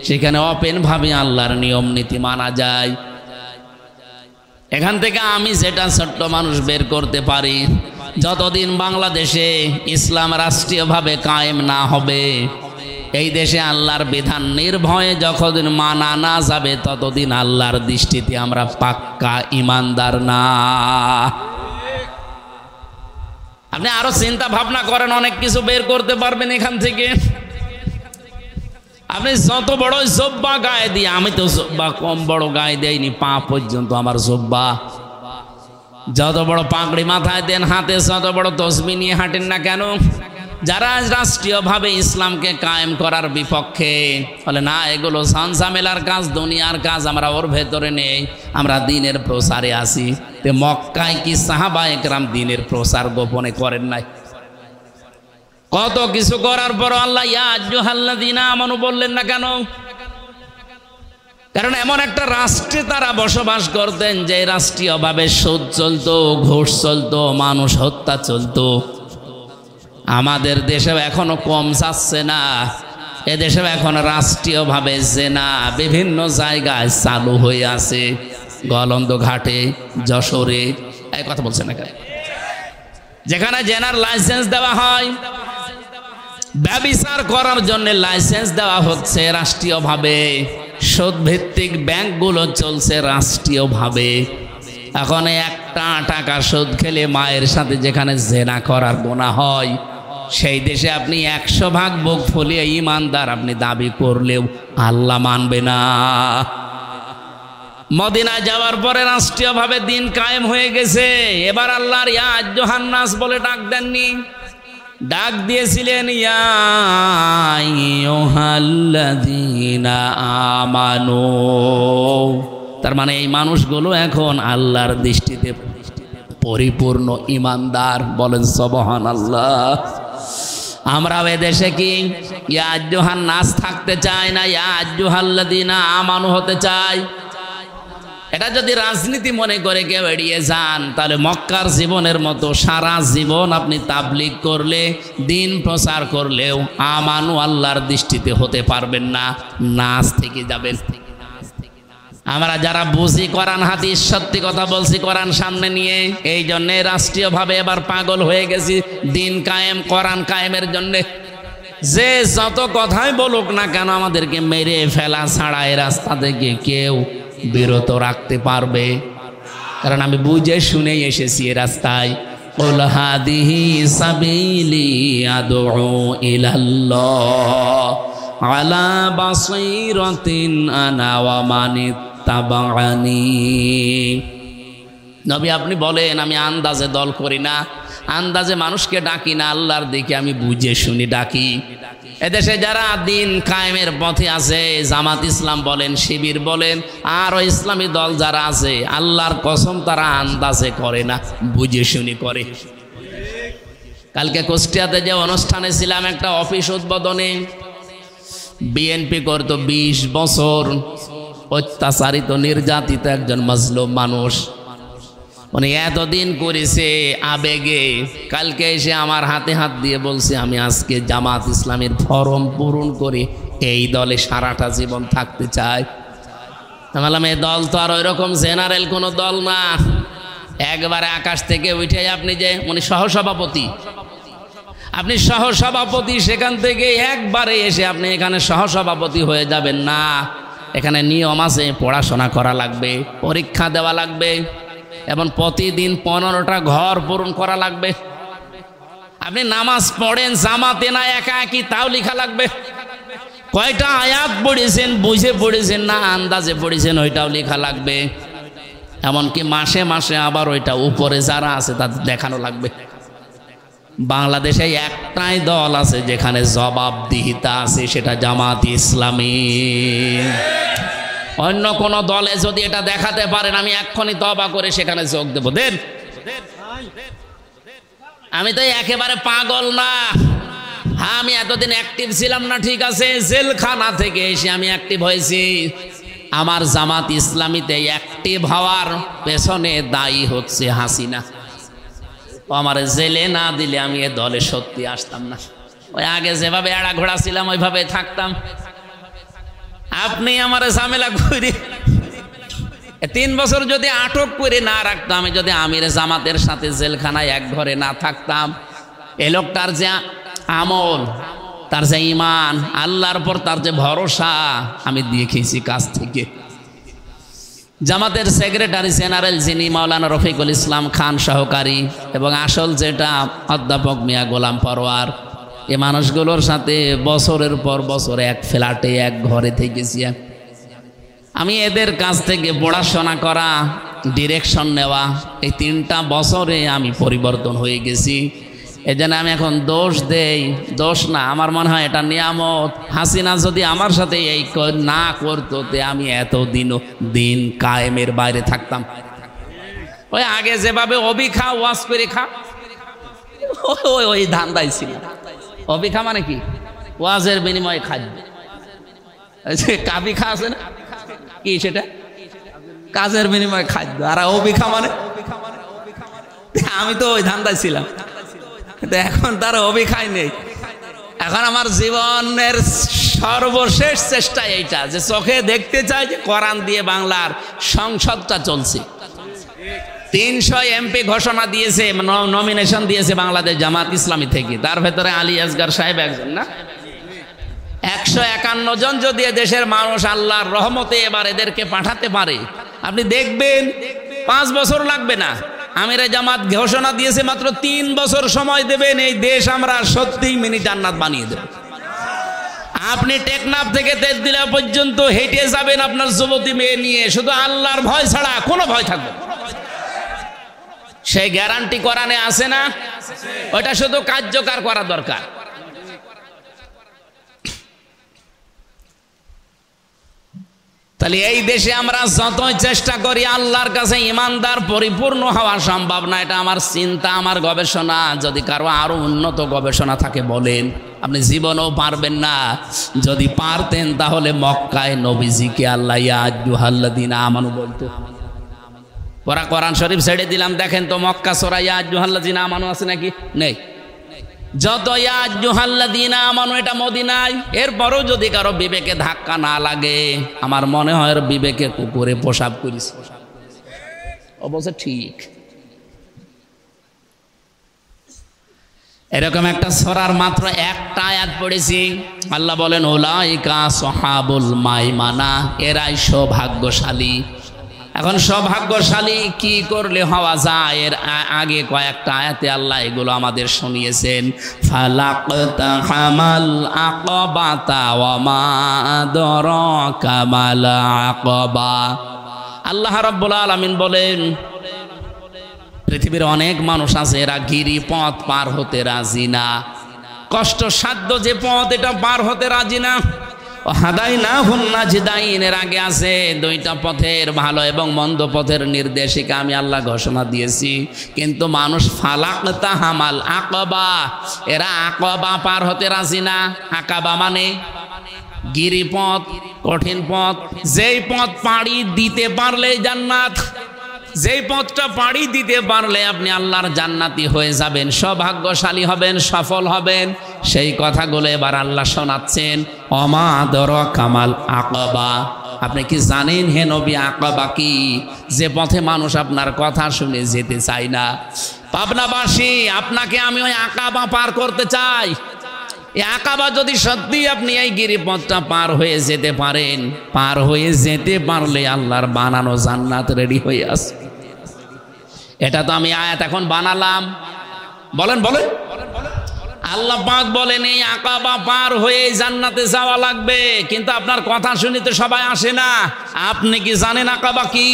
সেখানে ওপেনভাবে আল্লাহর নিয়ম নীতি মানা যায়। এখান থেকে আমি যেটা ছোট্ট মানুষ বের করতে পারি, যতদিন বাংলাদেশে ইসলাম রাষ্ট্রীয়ভাবে কায়েম না হবে, এই দেশে আল্লাহর বিধান নির্ভয়ে যতদিন মানা না যাবে, ততদিন আল্লাহর দৃষ্টিতে আমরা পাক্কা ইমানদার না। আপনি আরো চিন্তা ভাবনা করেন, অনেক কিছু বের করতে পারবেন এখান থেকে। আপনি যত বড় জব্বা গায়ে দিয়ে, আমি তো জব্বা কম বড় গায়ে দেয়নি, পা পর্যন্ত আমার জব্বা, যত বড় পাগড়ি মাথায় দেন, হাতে যত বড় তসবিহ নিয়ে হাঁটেন না কেন, যারা রাষ্ট্রীয়ভাবে ইসলামকে কায়েম করার বিপক্ষে বলে না এগুলো ঝামেলার কাজ, দুনিয়ার কাজ, আমরা ওর ভেতরে নেই, আমরা দ্বীনের প্রচারে আসি। তে মক্কায় কি সাহাবায়ে কেরাম দ্বীনের প্রচার গোপনে করেন নাই? কত কিছু করার পর আল্লাহ ইয়া আইয়ুহাল্লাযীনা আমানু বললেন না কেন? কারণ এমন একটা রাষ্ট্রে তারা বসবাস করতেন যে রাষ্ট্রীয়ভাবে সুদ চলতো, ঘুষ চলতো, মানুষ হত্যা চলতো। আমাদের দেশেও এখনো কম যাচ্ছে না, এদেশেও এখন রাষ্ট্রীয়ভাবে জেনা বিভিন্ন জায়গায় চালু হয়ে আছে, গলন্দ ঘাটে, যশোরে, এই কথা বলছে না কেন? যেখানে জেনার লাইসেন্স দেওয়া হয়, ব্যভিচার করার জন্য লাইসেন্স দেওয়া হচ্ছে রাষ্ট্রীয়ভাবে, সুদ ভিত্তিক ব্যাংকগুলো চলছে রাষ্ট্রীয়ভাবে। এখন একটা টাকা সুদ খেলে মায়ের সাথে যেখানে জেনা করার গুনাহ হয়, সেই দেশে আপনি 100 ভাগ বুক ফুলিয়ে ইমানদার আপনি দাবি করলেও আল্লাহ মানবে না। মদিনায় যাওয়ার পরে রাষ্ট্রীয়ভাবে দিন কায়েম হয়ে গেছে। এবার আল্লাহর ইয়া আইয়ুহান নাস বলে ডাক দেননি, ডাক দিয়েছিলেন ইয়া আইয়ুহাল্লাযীনা আমানু। তার মানে এই মানুষগুলো এখন আল্লাহর দৃষ্টিতে পরিপূর্ণ ইমানদার। বলেন সুবহানাল্লাহ। আমরা এ দেশে কি ইয়া আইয়ুহান নাস থাকতে চাই না ইয়া আইয়ুহাল্লাযীনা আমানু হতে চাই? এটা যদি রাজনীতি মনে করে কেউ এড়িয়ে যান, তাহলে মক্কার জীবনের মতো সারা জীবন আপনি তাবলীগ করলে, দিন প্রচার করলেও আমানু আল্লাহর দৃষ্টিতে হতে পারবেন না, নাচ থেকে যাবেন। আমরা যারা বুঝি কোরআন হাদিস, সত্যি কথা বলছি কোরআন সামনে নিয়ে, এই জন্যে রাষ্ট্রীয়ভাবে এবার পাগল হয়ে গেছি দিন কায়েম, কোরআন কায়েমের জন্যে। যে যত কথাই বলুক না কেন, আমাদেরকে মেরে ফেলা ছাড়া এই রাস্তা থেকে কেউ বিরত রাখতে পারবে? কারণ আমি বুঝে শুনে এসেছি এ রাস্তায়। কুল হাদিহি সাবিলি আদউ ইলাল্লাহ আলা বাসীরাতিন আনা ওয়া মানিত্তাবা'আনি। নবী আপনি বলেন আমি আন্দাজে দল করি না, আন্দাজে মানুষকে ডাকি না, আল্লাহর দিকে আমি বুঝে শুনি ডাকি। এদেশে যারা দিন কায়েমের পথে আছে, জামাত ইসলাম বলেন, শিবির বলেন, আরও ইসলামী দল যারা আছে, আল্লাহর কসম তারা আন্দাজে করে না, বুঝে শুনি করে। কালকে কুষ্টিয়াতে যে অনুষ্ঠানে ছিলাম, একটা অফিস উদ্বোধনে, বিএনপি করত 20 বছর অত্যাচারিত নির্যাতিত একজন মাজলুম মানুষ, উনি এতদিন করেছে আবেগে। কালকে এসে আমার হাতে হাত দিয়ে বলছে আমি আজকে জামাত ইসলামের ফরম পূরণ করে এই দলে সারাটা জীবন থাকতে চাই। বললাম এই দল তো আর ওই রকম জেনারেল কোনো দল না, একবারে আকাশ থেকে উঠে আপনি যে উনি সহসভাপতি, আপনি সহসভাপতি, সেখান থেকে একবারে এসে আপনি এখানে সহসভাপতি হয়ে যাবেন না। এখানে নিয়ম আছে, পড়াশোনা করা লাগবে, পরীক্ষা দেওয়া লাগবে, এবং প্রতিদিন 15টা ঘর পূরণ করা লাগবে। আপনি নামাজ পড়েন জামাতে না একা একই, তাও লেখা লাগবে। কয়টা আয়াত পড়েছেন, বুঝে পড়েছেন না আন্দাজে পড়েছেন, ওইটাও লেখা লাগবে। এমনকি মাসে মাসে আবার ওইটা উপরে যারা আছে তাদের দেখানো লাগবে। বাংলাদেশে একটাই দল আছে যেখানে জবাবদিহিতা আছে, সেটা জামাত ইসলামী। অন্য কোন দলে যদি এটা দেখাতে পারেন আমি এক্ষুনি তওবা করে সেখানে যোগ দেব। দেন, আমি তো একেবারে পাগল না। হ্যাঁ, আমি এতদিন অ্যাক্টিভ ছিলাম না, ঠিক আছে, জেলখানা থেকে এসে আমি অ্যাক্টিভ হয়েছি। আমার জামাত ইসলামীতে অ্যাক্টিভ হওয়ার পেছনে দায়ী হচ্ছে হাসিনা। আমার জেলে না দিলে আমি এ দলে সত্যি আসতাম না। ওই আগে যেভাবে এড়া ঘোড়া ছিলাম ওইভাবে থাকতাম। আপনি আমার ঝামেলা করে 3 বছর যদি আটক করে না রাখতাম, আমি যদি আমির জামাতের সাথে জেলখানায় এক ঘরে না থাকতাম, এ লোকটার যে আমল, তার যে ঈমান, আল্লাহর পর তার যে ভরসা আমি দেখেছি কাছ থেকে। জামাতের সেক্রেটারি জেনারেল যিনি মাওলানা রফিকুল ইসলাম খান সহকারী, এবং আসল যেটা অধ্যাপক মিয়া গোলাম পরোয়ার, এই মানুষগুলোর সাথে বছরের পর বছর এক ফ্ল্যাটে এক ঘরে থেকেছি। আমি এদের কাছ থেকে পড়াশোনা করা, ডিরেকশন নেওয়া, এই 3টা বছরে আমি পরিবর্তন হয়ে গেছি। এই জন্য আমি এখন দোষ দেই, দোষ না, আমার মনে হয় এটা নিয়ামত। হাসিনা যদি আমার সাথে এই না করতো তে আমি এতদিনও দিন কায়েমের বাইরে থাকতাম। ওই আগে যেভাবে অবিখা ওয়াজ করে খা, ওই ধান্দাই ছিল। অবিখা মানে কি? ওয়াজের বিনিময়ে খাদ্য। কাবি খা আছে না, কি সেটা? কাজের বিনিময়ে খাদ্য। আর অবিখা মানে আমি তো ওই ধান্দায় ছিলাম, এখন তার অভিখাই নেই। এখন আমার জীবনের সর্বশেষ চেষ্টা এইটা যে চোখে দেখতে চাই যে কোরআন দিয়ে বাংলার সংসদটা চলছে। 300 এমপি ঘোষণা দিয়েছে, নমিনেশন দিয়েছে বাংলাদেশ জামাত ইসলামী থেকে, তার ভেতরে আলী আসগার সাহেব একজন না। 151 জন যদি দেশের মানুষ আল্লাহর রহমতে এবার এদেরকে পাঠাতে পারে, আপনি দেখবেন 5 বছর লাগবে না। আমিরে জামাত ঘোষণা দিয়েছে মাত্র 3 বছর সময় দেবেন, এই দেশ আমরা সত্যিই মিনি জান্নাত বানিয়ে দেব। আপনি টেকনাফ থেকে তেজদিলা পর্যন্ত হেঁটে যাবেন আপনার যুবতী মেয়ে নিয়ে, শুধু আল্লাহর ভয় ছাড়া কোনো ভয় থাকবে না। সেই গ্যারান্টি কোরআনে আছে না? ওটা শুধু কার্যকর করা দরকার। তাহলে এই দেশে আমরা যতই চেষ্টা করি আল্লাহর কাছে ইমানদার পরিপূর্ণ হওয়া সম্ভব না। এটা আমার চিন্তা, আমার গবেষণা। যদি কারো আরো উন্নত গবেষণা থাকে বলেন, আপনি জীবনেও পারবেন না। যদি পারতেন তাহলে মক্কায় নবীজিকে আল্লাহ ইয়া আইয়ুহাল্লাযীনা আমানু বলতো। ওরা কোরআন শরীফ ছেড়ে দিলাম, দেখেন তো মক্কা সূরা ইয়া আইয়ুহাল্লাযীনা আমানু আছে নাকি? নেই। যত ইয়া আইয়ুহাল্লাযীনা আমানু এটা মদিনায়। এরপরও যদি কারো বিবেকে ধাক্কা না লাগে, আমার মনে হয় বিবেকে কুকুরে পেশাব করিস। অবশ্য ঠিক। এরকম একটা সূরার মাত্র একটা আয়াত পড়েছি। আল্লাহ বলেন উলাইকা সাহাবুল মাইমানা, এরাই সৌভাগ্যশালী। এখন সৌভাগ্যশালী কি করলে হওয়া যায়, এর আগে কয়েকটা আয়াতে আল্লাহ এগুলো আমাদের শুনিয়েছেন। ফালাকতাহামাল আকাবাতা ওয়া মা আদরাকা মাল আকাবা। আল্লাহ রাব্বুল আলামিন বলেন, পৃথিবীর অনেক মানুষ আছে এরা গিরিপথ পার হতে রাজি না, কষ্টসাধ্য যে পথ এটা পার হতে রাজি না। হাদাইনাহুন নাজদাইন, এর আগে আছে 2টা পথের, ভালো এবং মন্দ পথের নির্দেশিকা আমি আল্লাহ ঘোষণা দিয়েছি। কিন্তু মানুষ ফালাকতাহামাল আকাবা, এরা আকাবা পার হতে রাজি না। আকাবা মানে গিরিপথ, কঠিন পথ, যেই পথ পাড়ি দিতে পারলে জান্নাত, যেই পথটা পাড়ি দিতে পারলে আপনি আল্লাহর জান্নাতি হয়ে যাবেন, সৌভাগ্যশালী হবেন, সফল হবেন। সেই কথাগুলো এবার আল্লাহ শোনাচ্ছেন। ওমা আদরাকা মাল আকাবা, আপনি কি জানেন হে নবী আকাবা কি? যে পথে মানুষ আপনার কথা শুনে যেতে চায় না। পাবনাবাসী, আপনাকে আমি ওই আকাবা পার করতে চাই। এই আকাবা যদি সত্যি আপনি এই গিরিপথটা পার হয়ে যেতে পারেন, পার হয়ে যেতে পারলে আল্লাহর বানানো জান্নাত রেডি হয়ে আসে। এটা তো আমি আয়াত এখন বানালাম। বলেন বলেন, আল্লাহ পাক বলেন এই আকাবা পার হয়ে জান্নাতে যাওয়া লাগবে। কিন্তু আপনার কথা শুনিতে সবাই আসে না। আপনি কি জানেন আকাবা কি?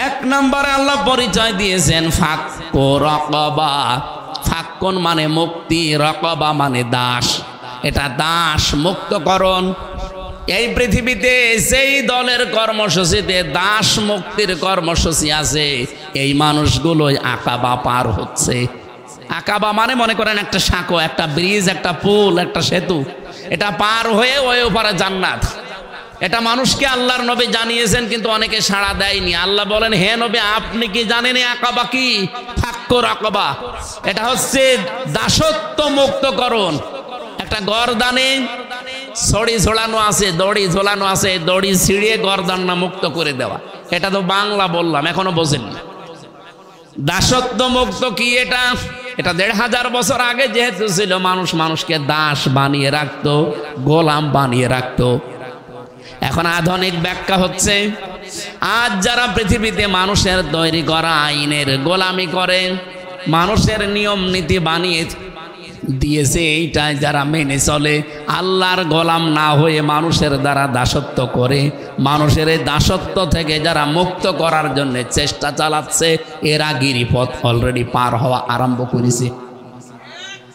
1 নম্বরে আল্লাহ পরিচয় দিয়েছেন ফাক্কু রাকাবা। ফাক্কুন মানে মুক্তি, রাকাবা মানে দাস। এটা দাস মুক্তকরণ। এই পৃথিবীতে যেই দলের কর্মসূচিতে দাস মুক্তির কর্মসূচি আছে, এই মানুষগুলোই আকাবা পার হচ্ছে। আকাবা মানে মনে করেন একটা সাঁকো, একটা ব্রিজ, একটা পুল, একটা সেতু, এটা পার হয়ে ওই ওপারে জান্নাত। এটা মানুষকে আল্লাহর নবী জানিয়েছেন, কিন্তু অনেকে সাড়া দেয়নি। আল্লাহ বলেন, হে নবী, আপনি কি জানেন আকাবা কি? ফাক্কুর আকাবা, এটা হচ্ছে দাসত্ব মুক্তকরণ। একটা গর্দানে ছড়ি ঝোলানো আছে, দড়ি ঝোলানো আছে, দড়ি ছিঁড়িয়ে গর্দানটা মুক্ত করে দেওয়া। এটা তো বাংলা বললাম, এখনো বোঝেননি। দাসত্ব মুক্ত কি এটা? এটা ১৫০০ বছর আগে যেহেতু ছিল, মানুষ মানুষকে দাস বানিয়ে রাখতো, গোলাম বানিয়ে রাখতো। এখন আধুনিক ব্যাখ্যা হচ্ছে, আজ যারা পৃথিবীতে মানুষের তৈরি করা আইনের গোলামি করে, মানুষের নিয়ম নীতি বানিয়ে দিয়েছে, এইটাই যারা মেনে চলে, আল্লাহর গোলাম না হয়ে মানুষের দ্বারা দাসত্ব করে, মানুষের এই দাসত্ব থেকে যারা মুক্ত করার জন্য চেষ্টা চালাচ্ছে, এরা গিরিপথ অলরেডি পার হওয়া আরম্ভ করেছে।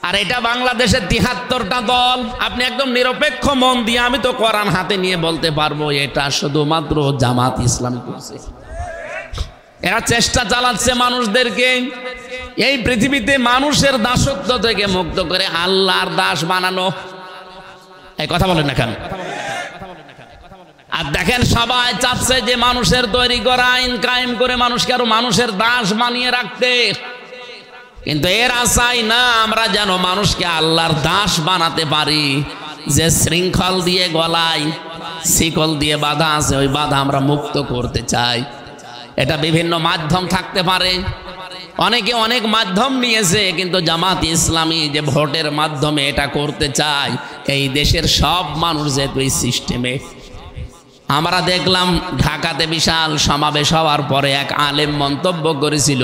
আর এটা বাংলাদেশের ৭৩টা দল। আপনি একদম নিরপেক্ষ মন দিয়ে, আমি তো কোরআন হাতে নিয়ে বলতে পারবো, এটা শুধুমাত্র জামাত ইসলাম করছে। এরা চেষ্টা চালাচ্ছে মানুষদেরকে এই পৃথিবীতে মানুষের দাসত্ব থেকে মুক্ত করে আল্লাহর দাস বানানো। এই কথা বলেন না কেন? আর দেখেন, সবাই চাচ্ছে যে মানুষের তৈরি করা আইন কায়েম করে মানুষকে আরো মানুষের দাস বানিয়ে রাখতে। কিন্তু এরা চাই না আমরা যেন মানুষকে আল্লাহর দাস বানাতে পারি। যে শৃঙ্খল দিয়ে গলায় শিকল দিয়ে বাঁধা আছে, ওই বাঁধা আমরা মুক্ত করতে চাই। এটা বিভিন্ন মাধ্যম থাকতে পারে, অনেকে অনেক মাধ্যম নিয়েছে, কিন্তু জামাত ইসলামী যে ভোটের মাধ্যমে এটা করতে চায়, এই দেশের সব মানুষ যেহেতু এই সিস্টেমে। আমরা দেখলাম ঢাকাতে বিশাল সমাবেশ হওয়ার পরে এক আলেম মন্তব্য করেছিল,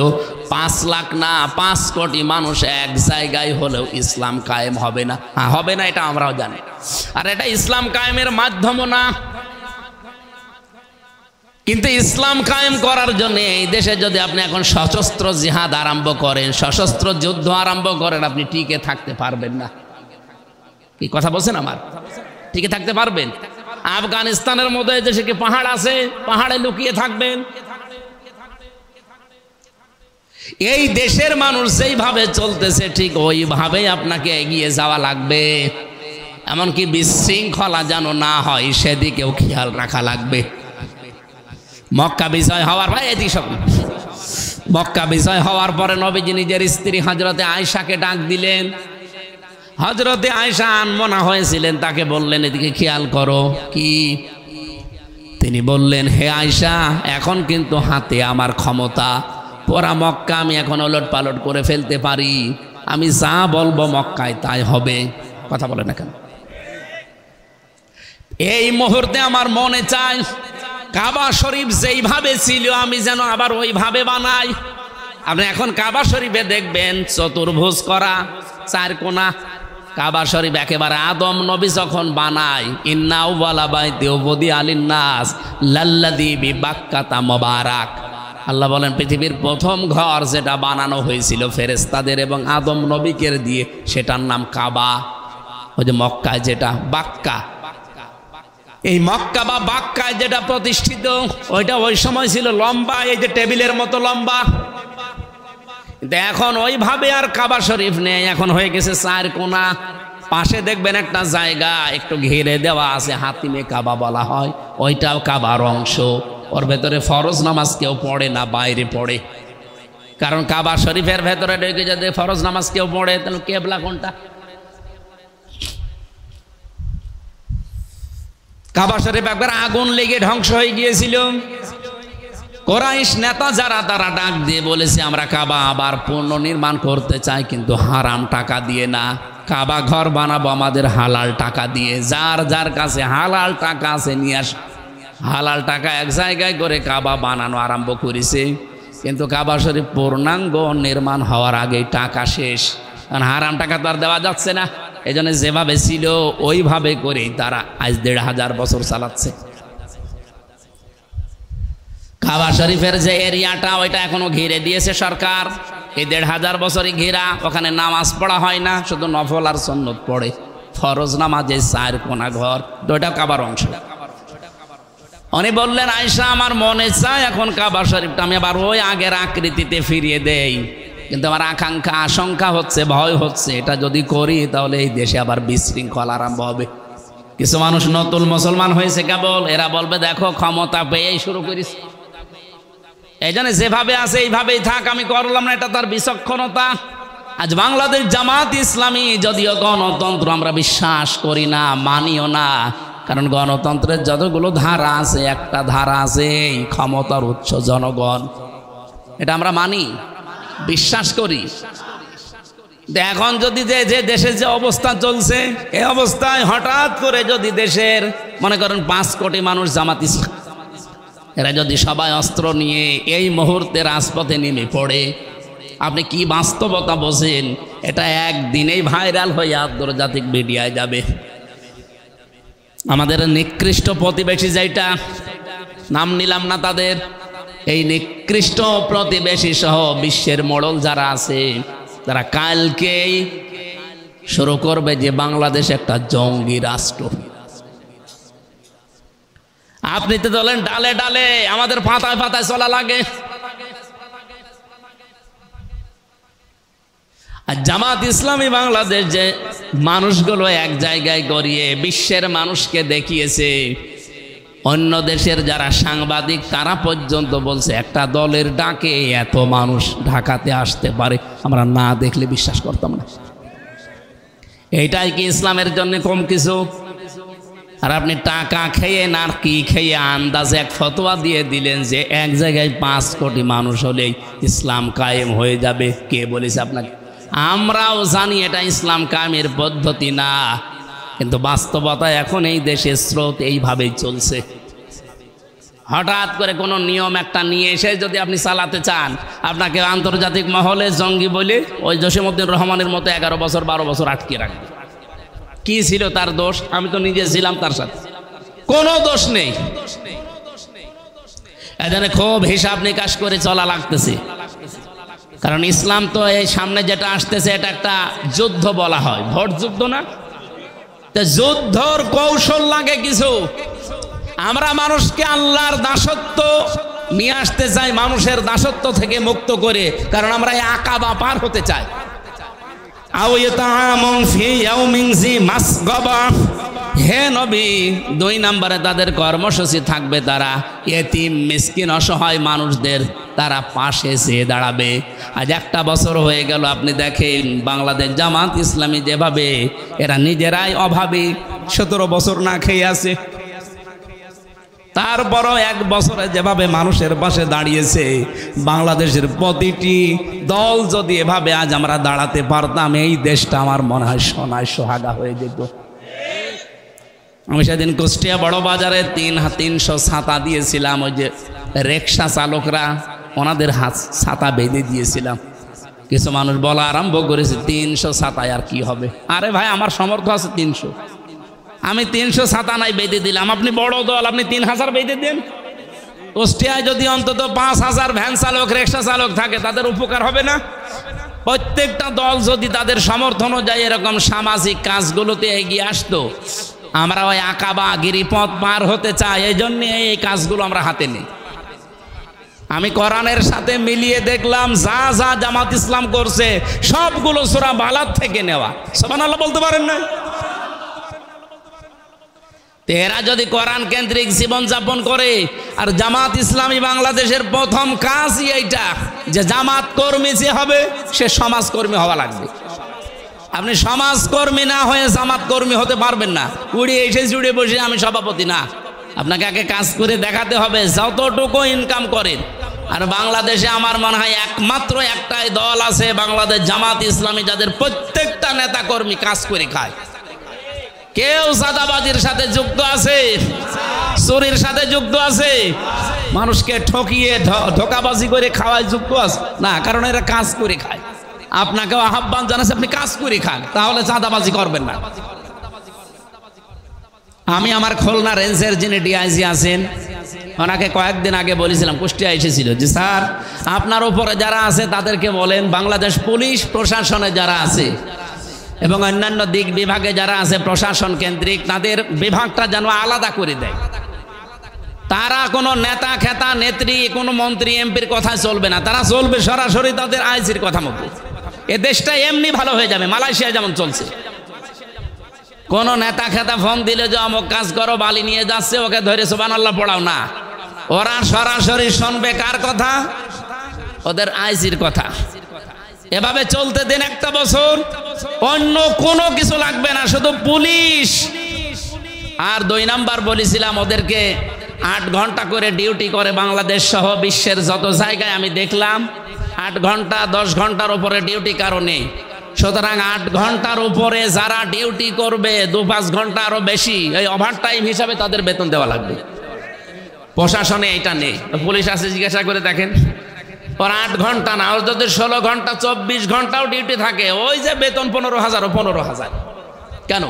৫ লাখ না ৫ কোটি মানুষ এক জায়গায় হলেও ইসলাম কায়েম হবে না। হবে না, এটা আমরাও জানি। আর এটা ইসলাম কায়েমের মাধ্যমও না। কিন্তু ইসলাম কায়েম করার জন্য এই দেশে যদি আপনি এখন সশস্ত্র জিহাদ আরম্ভ করেন, সশস্ত্র যুদ্ধ আরম্ভ করেন, আপনি টিকে থাকতে পারবেন না। কি কথা বলছেন আমার? টিকে থাকতে পারবেন? আফগানিস্তানের মধ্যে দেশে কি পাহাড় আছে? পাহাড়ে লুকিয়ে থাকবেন? এই দেশের মানুষ যেইভাবে চলতেছে, ঠিক ওইভাবেই আপনাকে এগিয়ে যাওয়া লাগবে। এমনকি বিশৃঙ্খলা যেন না হয়, সেদিকেও খেয়াল রাখা লাগবে। মক্কা বিজয় হওয়ার মক্কা বিজয় হওয়ার পরে নবীজি নিজের স্ত্রী হযরতে আয়েশাকে ডাক দিলেন। হযরতে আয়েশা আনমনা হয়েছিলেন, তাকে বললেন, এদিকে খেয়াল করো। কি? তিনি বললেন, হে আয়েশা, এখন কিন্তু হাতে আমার ক্ষমতা, পুরা মক্কা আমি এখন ওলট পালট করে ফেলতে পারি। আমি যা বলবো মক্কায় তাই হবে। কথা বলে না কেন? এই মুহূর্তে আমার মনে চায় কাবা শরীফ যেইভাবে ছিল আমি যেন আবার ওইভাবে বানাই। আপনি এখন কাবা শরীফে দেখবেন চতুর্ভুজ করা, 4 কোণা। কাবা শরীফ একেবারে আদম নবী যখন বানায়, ইন্না আউওয়ালা বাইতি উযিআ লিন-নাস লাল্লাযী বিবাক্কাতা মুবারাক। আল্লাহ বলেন, পৃথিবীর প্রথম ঘর যেটা বানানো হয়েছিল ফেরেশতাদের এবং আদম নবীকে দিয়ে, সেটার নাম কাবা। ওই যে মক্কায় যেটা বাক্কা, এই মক্কা বা বাক্কায় যেটা প্রতিষ্ঠিত, ওইটা ওই সময় ছিল লম্বা, এই যে টেবিলের মতো লম্বা। কিন্তু এখন ওইভাবে আর কাবা শরীফ নেই, এখন হয়ে গেছে 4 কোণা। পাশে দেখবেন একটা জায়গা একটু ঘিরে দেওয়া আছে, হাতিমে কাবা বলা হয়, ওইটাও কাবার অংশ। ওর ভেতরে ফরজ নামাজ কেউ পড়ে না, বাইরে পড়ে। কারণ কাবা শরীফের ভেতরে ঢুকে যদি ফরজ নামাজ কেউ পড়ে, তাহলে কেবলা কোনটা? কাবা শরীফ একবার আগুন লেগে ধ্বংস হয়ে গিয়েছিল। কুরাইশ নেতা যারা, তারা ডাক দিয়ে বলেছে, আমরা কাবা আবার পুনর্নির্মাণ করতে চাই, কিন্তু হারাম টাকা দিয়ে না। কাবা ঘর বানাবো আমাদের হালাল টাকা দিয়ে। যার যার কাছে হালাল টাকা আছে নিয়ে আস। হালাল টাকা এক জায়গায় করে কাবা বানানো আরম্ভ করেছে। কিন্তু কাবা শরীফ পূর্ণাঙ্গ নির্মাণ হওয়ার আগেই টাকা শেষ। কারণ হারাম টাকা তো আর দেওয়া যাচ্ছে না। এই জন্য যেভাবে ছিল ওইভাবে করেই তারা আজ ১৫০০ বছর চালাচ্ছে। কাবা শরীফের যে এরিয়াটা, ওইটা এখনো ঘিরে দিয়েছে সরকার। এই ১৫০০ বছরই ঘেরা। ওখানে নামাজ পড়া হয় না, শুধু নফল আর সুন্নত পড়ে। ফরজ নামাজে 4 কোনা ঘর, তো এটা কাবার অংশ। উনি বললেন আয়েশা আমার মনে চায় এখন কাবা শরীফটা আমি আবার ওই আগের আকৃতিতে ফিরিয়ে দেই, কিন্তু আমার আকাঙ্ক্ষা আশঙ্কা হচ্ছে, ভয় হচ্ছে, এটা যদি করি তাহলে এই দেশে আবার বিশৃঙ্খলা আরম্ভ হবে। কিছু মানুষ নতুন মুসলমান হয়েছে কেবল, এরা বলবে দেখো ক্ষমতা পেয়েই শুরু করিস, এই জন্য যেভাবে আছে এইভাবেই থাক, আমি করলাম না, এটা তার বিচক্ষণতা। আজ বাংলাদেশ জামাত ইসলামী যদিও গণতন্ত্র আমরা বিশ্বাস করি না, মানিও না, কারণ গণতন্ত্রের যতগুলো ধারা আছে একটা ধারা আছে এই ক্ষমতার উৎস জনগণ, এটা আমরা মানি, বিশ্বাস করি। এখন যদি যে দেশের যে অবস্থা চলছে এই অবস্থায় হঠাৎ করে যদি দেশের মনে করেন 5 কোটি মানুষ জামাত ইসলাম এরা যদি সবাই অস্ত্র নিয়ে এই মুহূর্তে রাজপথে নেমে পড়ে, আপনি কি বাস্তবতা বোঝেন? এটা একদিনেই ভাইরাল হয়ে আন্তর্জাতিক মিডিয়ায় যাবে। আমাদের নিকৃষ্ট প্রতিবেশী যেটা নাম নিলাম না তাদের, এই নিকৃষ্ট প্রতিবেশী সহ বিশ্বের মোড়ল যারা আছে তারা কালকেই শুরু করবে যে বাংলাদেশ একটা জঙ্গি রাষ্ট্র। আপনি তো বলেন ডালে ডালে, আমাদের পাতায় পাতায় চলা লাগে। আর জামাত ইসলামী বাংলাদেশ যে মানুষগুলো এক জায়গায় গড়িয়ে বিশ্বের মানুষকে দেখিয়েছে, অন্য দেশের যারা সাংবাদিক তারা পর্যন্ত বলছে একটা দলের ডাকে এত মানুষ ঢাকাতে আসতে পারে, আমরা না দেখলে বিশ্বাস করতাম না। এইটাই কি ইসলামের জন্য কম কিছু? আর আপনি টাকা খেয়ে নারকি খেয়ে আন্দাজে এক ফতোয়া দিয়ে দিলেন যে এক জায়গায় 5 কোটি মানুষ হলেই ইসলাম কায়েম হয়ে যাবে। কে বলেছে আপনাকে? আমরাও জানি এটা ইসলাম কায়েমের পদ্ধতি না, কিন্তু বাস্তবতায় এখন এই দেশের স্রোত এইভাবেই চলছে। হঠাৎ করে কোনো নিয়ম একটা নিয়ে এসে যদি আপনি চালাতে চান, আপনাকে আন্তর্জাতিক মহলে জঙ্গি বলে ওই জসিমউদ্দিন রহমানের মতো 11 বছর 12 বছর আটকে রাখবে। কি ছিল তার দোষ? আমি তো নিজে ছিলাম তার সাথে, কোনো দোষ নেই। এখানে খুব হিসাব নিকাশ করে চলা লাগতেছে, কারণ ইসলাম তো এই সামনে যেটা আসতেছে এটা একটা যুদ্ধ বলা হয়, ভোট যুদ্ধ না, তো যুদ্ধর কৌশল লাগে কিছু। আমরা মানুষকে আল্লাহর দাসত্ব নিয়ে আসতে চাই, মানুষের দাসত্ব থেকে মুক্ত করে, কারণ আমরা এই আকাবা পার হতে চাই। হে নবী, 2 নম্বরে তাদের কর্মসূচি থাকবে তারা এতিম মিসকিন অসহায় মানুষদের তারা পাশে চেয়ে দাঁড়াবে। আজ 1 বছর হয়ে গেল, আপনি দেখেন বাংলাদেশ জামাত ইসলামী যেভাবে এরা নিজেরাই অভাবী, 17 বছর না খেয়ে আছে, তারপরও 1 বছরে যেভাবে মানুষের পাশে দাঁড়িয়েছে, বাংলাদেশের প্রতিটি দল যদি এভাবে আজ আমরা দাঁড়াতে পারতাম, এই দেশটা আমার মনে হয় সোনায় সোহাগা হয়ে যেত। আমি সেদিন কুষ্টিয়া বড় বাজারে 300 ছাতা দিয়েছিলাম, ওই যে রিক্সা চালকরা ওনাদের হাত ছাতা বেঁধে দিয়েছিলাম। কিছু মানুষ বলা আরম্ভ করেছে 300 ছাতায় আর কি হবে? আরে ভাই, আমার সামর্থ্য আছে 300, আমি 300 ছাতা নাই বেঁধে দিলাম। আপনি বড় দল, আপনি 3000 বেঁধে দেন। কুষ্টিয়ায় যদি অন্তত 5000 ভ্যান চালক রিক্সা চালক থাকে, তাদের উপকার হবে না? প্রত্যেকটা দল যদি তাদের সামর্থ্য অনুযায়ী এরকম সামাজিক কাজগুলোতে এগিয়ে আসতো, আমরা ওই আকাবা গিরিপথ পার হতে চাই, এই জন্য এই কাজগুলো আমরা হাতে নিই। আমি কোরআনের সাথে মিলিয়ে দেখলাম যা যা জামাত ইসলাম করছে সবগুলো সূরা বালাদ থেকে নেওয়া। সুবহানাল্লাহ বলতে পারেন না? এরা যদি কোরআন কেন্দ্রিক জীবন যাপন করে, আর জামাত ইসলামী বাংলাদেশের প্রথম কাজই এইটা যে জামাত কর্মী যে হবে সে সমাজকর্মী হওয়া লাগবে। আপনি সমাজকর্মী না হয়ে জামাত কর্মী হতে পারবেন না। উড়িয়ে এসে জুড়ে বসে আমি সভাপতি না, আপনাকে আগে কাজ করে দেখাতে হবে যতটুকু ইনকাম করেন। আর বাংলাদেশে আমার মনে হয় একমাত্র একটাই দল আছে বাংলাদেশ জামাত ইসলামী, যাদের প্রত্যেকটা নেতা কর্মী কাজ করে খায়। কেউ চাঁদাবাজির সাথে যুক্ত আছে, চুরির সাথে যুক্ত আছে, মানুষকে ঠকিয়ে ধোঁকাবাজি করে খাওয়ায় যুক্ত আছে না, কারণ এরা কাজ করে খায়। আপনাকেও আহ্বান জানাচ্ছে আপনি কাজ করে খান, তাহলে চাঁদাবাজি করবেন না। আমি আমার খুলনা রেঞ্জের যিনি ডিআইজি আছেন ওনাকে কয়েকদিন আগে বলেছিলাম, কুষ্টিয়া এসেছিল, যে স্যার আপনার উপরে যারা আছে তাদেরকে বলেন, বাংলাদেশ পুলিশ প্রশাসনে যারা আছে এবং অন্যান্য দিক বিভাগে যারা আছে প্রশাসন কেন্দ্রিক, তাদের বিভাগটা যেন আলাদা করে দেয়। তারা কোনো নেতা খেতা নেত্রী কোনো মন্ত্রী এমপির কথা চলবে না, তারা চলবে সরাসরি তাদের আইজির কথা মতো। এ দেশটা এমনি ভালো হয়ে যাবে, মালয়েশিয়া যেমন চলছে। কোন নেতা খেতা ফোন দিলে যে অমুক কাজ করো, বালি নিয়ে যাচ্ছে, ওকে ধরে সুবহানাল্লাহ পড়াও না, ওরা সরাসরি শুনবে কার কথা? ওদের আইজির কথা। এভাবে চলতে দিন একটা বছর, অন্য কোনো কিছু লাগবে না, শুধু পুলিশ। আর 2 নাম্বার বলেছিলাম, ওদেরকে 8 ঘন্টা করে ডিউটি করে বাংলাদেশ সহ বিশ্বের যত জায়গায় আমি দেখলাম। 8 ঘন্টা 10 ঘন্টার উপরে ডিউটি কারো নেই। সুতরাং 8 ঘন্টার উপরে যারা ডিউটি করবে 2-5 ঘন্টা আরো বেশি, এই ওভার টাইম হিসাবে তাদের বেতন দেওয়া লাগবে। প্রশাসনে এটা নেই। পুলিশ আছে, জিজ্ঞাসা করে দেখেন, ওর 8 ঘন্টা না, ওর যদি 16 ঘন্টা 24 ঘন্টাও ডিউটি থাকে, ওই যে বেতন 15,000 কেন?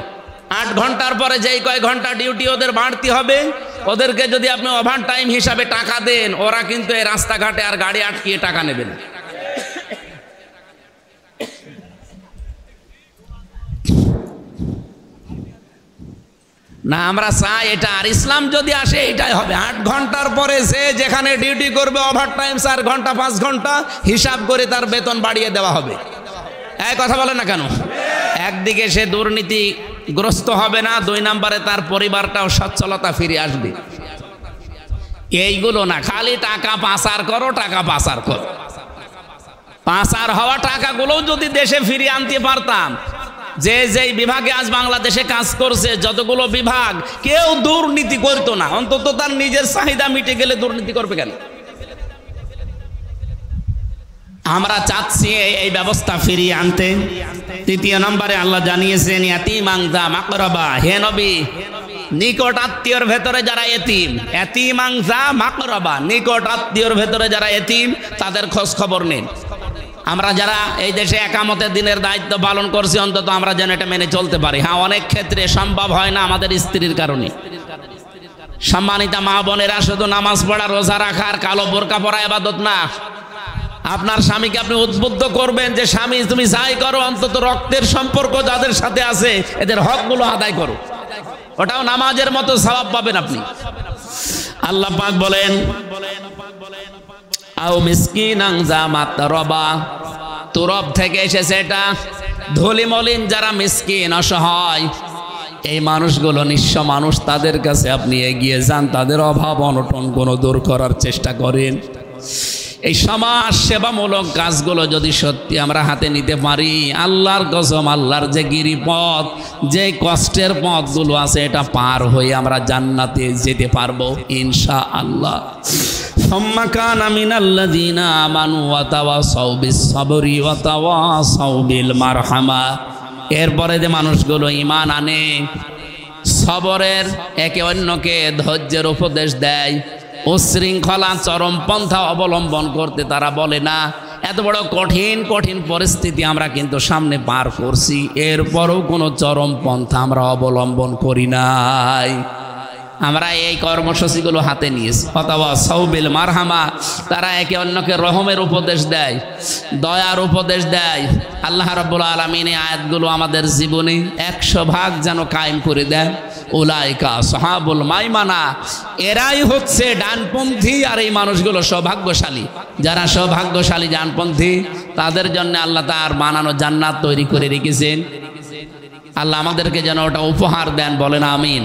8 ঘন্টার পরে যেই কয় ঘন্টা ডিউটি ওদের বাড়তি হবে, ওদেরকে যদি আপনি ওভার টাইম হিসাবে টাকা দেন, ওরা কিন্তু এই রাস্তাঘাটে আর গাড়ি আটকিয়ে টাকা নেবে না। না, আমরা চাই এটা। আর ইসলাম যদি আসে এটাই হবে। 8 ঘন্টার পরে সে যেখানে ডিউটি করবে ওভার টাইম 4 ঘন্টা 5 ঘন্টা হিসাব করে তার বেতন বাড়িয়ে দেওয়া হবে। এই কথা বলে না কেন? একদিকে সে দুর্নীতিগ্রস্ত হবে না, 2 নম্বরে তার পরিবারটাও সচ্ছলতা ফিরে আসবে। এইগুলো না, খালি টাকা পাচার করো, টাকা পাচার করো। পাচার হওয়া টাকাগুলো যদি দেশে ফিরিয়ে আনতে পারতাম, যে যেই বিভাগে আজ বাংলাদেশে কাজ করছে যতগুলো বিভাগ, কেউ দুর্নীতি করতো না। অন্তত তার নিজের চাহিদা মিটে গেলে দুর্নীতি করবে কেন? আমরা চাচ্ছি এই ব্যবস্থা ফিরিয়ে আনতে। 3 নম্বরে আল্লাহ জানিয়েছেন, ইয়াতীমান যা মাকরাবা, হে নবী, নিকট আত্মীয়র ভেতরে যারা এতিম, ইয়াতীমান যা মাকরাবা, নিকট আত্মীয়র ভেতরে যারা এতিম, তাদের খোঁজ খবর নিন। আমরা যারা এই দেশে একামতের দিনের দায়িত্ব পালন করছি, অন্তত আমরা যেন এটা মেনে চলতে পারি। হ্যাঁ, অনেক ক্ষেত্রে সম্ভব হয় না আমাদের স্ত্রীর কারণে। সম্মানিতা মা বোনেরা, শুধু নামাজ পড়া, রোজা রাখা আর কালো বোরকা পরা ইবাদত না। আপনার স্বামীকে আপনি উদ্বুদ্ধ করবেন যে স্বামী তুমি যাই করো, অন্তত রক্তের সম্পর্ক যাদের সাথে আছে এদের হকগুলো আদায় করো। ওটাও নামাজের মতো সওয়াব পাবেন আপনি। আল্লাহ পাক বলেন, আও মিসকিনান যা মাতরাবা, তুরব থেকে এসেছে এটা। ধুলি মলিন যারা মিসকিন, অসহায়, এই মানুষগুলো নিঃস্ব মানুষ, তাদের কাছে আপনি এগিয়ে যান, তাদের অভাব অনটন কোনো দূর করার চেষ্টা করেন। এই সমাজ সেবামূলক কাজগুলো যদি সত্যি আমরা হাতে নিতে পারি, আল্লাহর কসম, আল্লাহর যে গিরিপথ, যে কষ্টের পথগুলো আছে, এটা পার হয়ে আমরা জান্নাতে যেতে পারবো ইনশাআল্লাহ। সুম্মা কানা মিনাল্লাযীনা আমানু ওয়া তাওয়াসাউ বিস-সাবরি ওয়া তাওয়াসাউ বিল মারহামা। এরপরে যে মানুষগুলো ঈমান আনে, সবরের, একে অন্যকে ধৈর্যের উপদেশ দেয়, উশৃঙ্খলা চরমপন্থা অবলম্বন করতে তারা বলে না। এত বড় কঠিন কঠিন পরিস্থিতি আমরা কিন্তু সামনে পার করছি, এরপরও কোনো চরমপন্থা আমরা অবলম্বন করি নাই। আমরা এই কর্মসূচিগুলো হাতে নিয়েছি। অথবা সাউবিল মারহামা, তারা একে অন্যকে রহমের উপদেশ দেয়, দয়ার উপদেশ দেয়। আল্লাহ রাব্বুল আলামিন এই আয়াতগুলো আমাদের জীবনে 100% যেন কায়েম করে দেয়। উলাইকা সাহাবুল মাইমানা, এরাই হচ্ছে ডানপন্থী। আর এই মানুষগুলো সৌভাগ্যশালী। যারা সৌভাগ্যশালী ডানপন্থী, তাদের জন্য আল্লাহ তার বানানো জান্নাত তৈরি করে রেখেছেন। আল্লাহ আমাদেরকে যেন ওটা উপহার দেন, বলেন আমিন।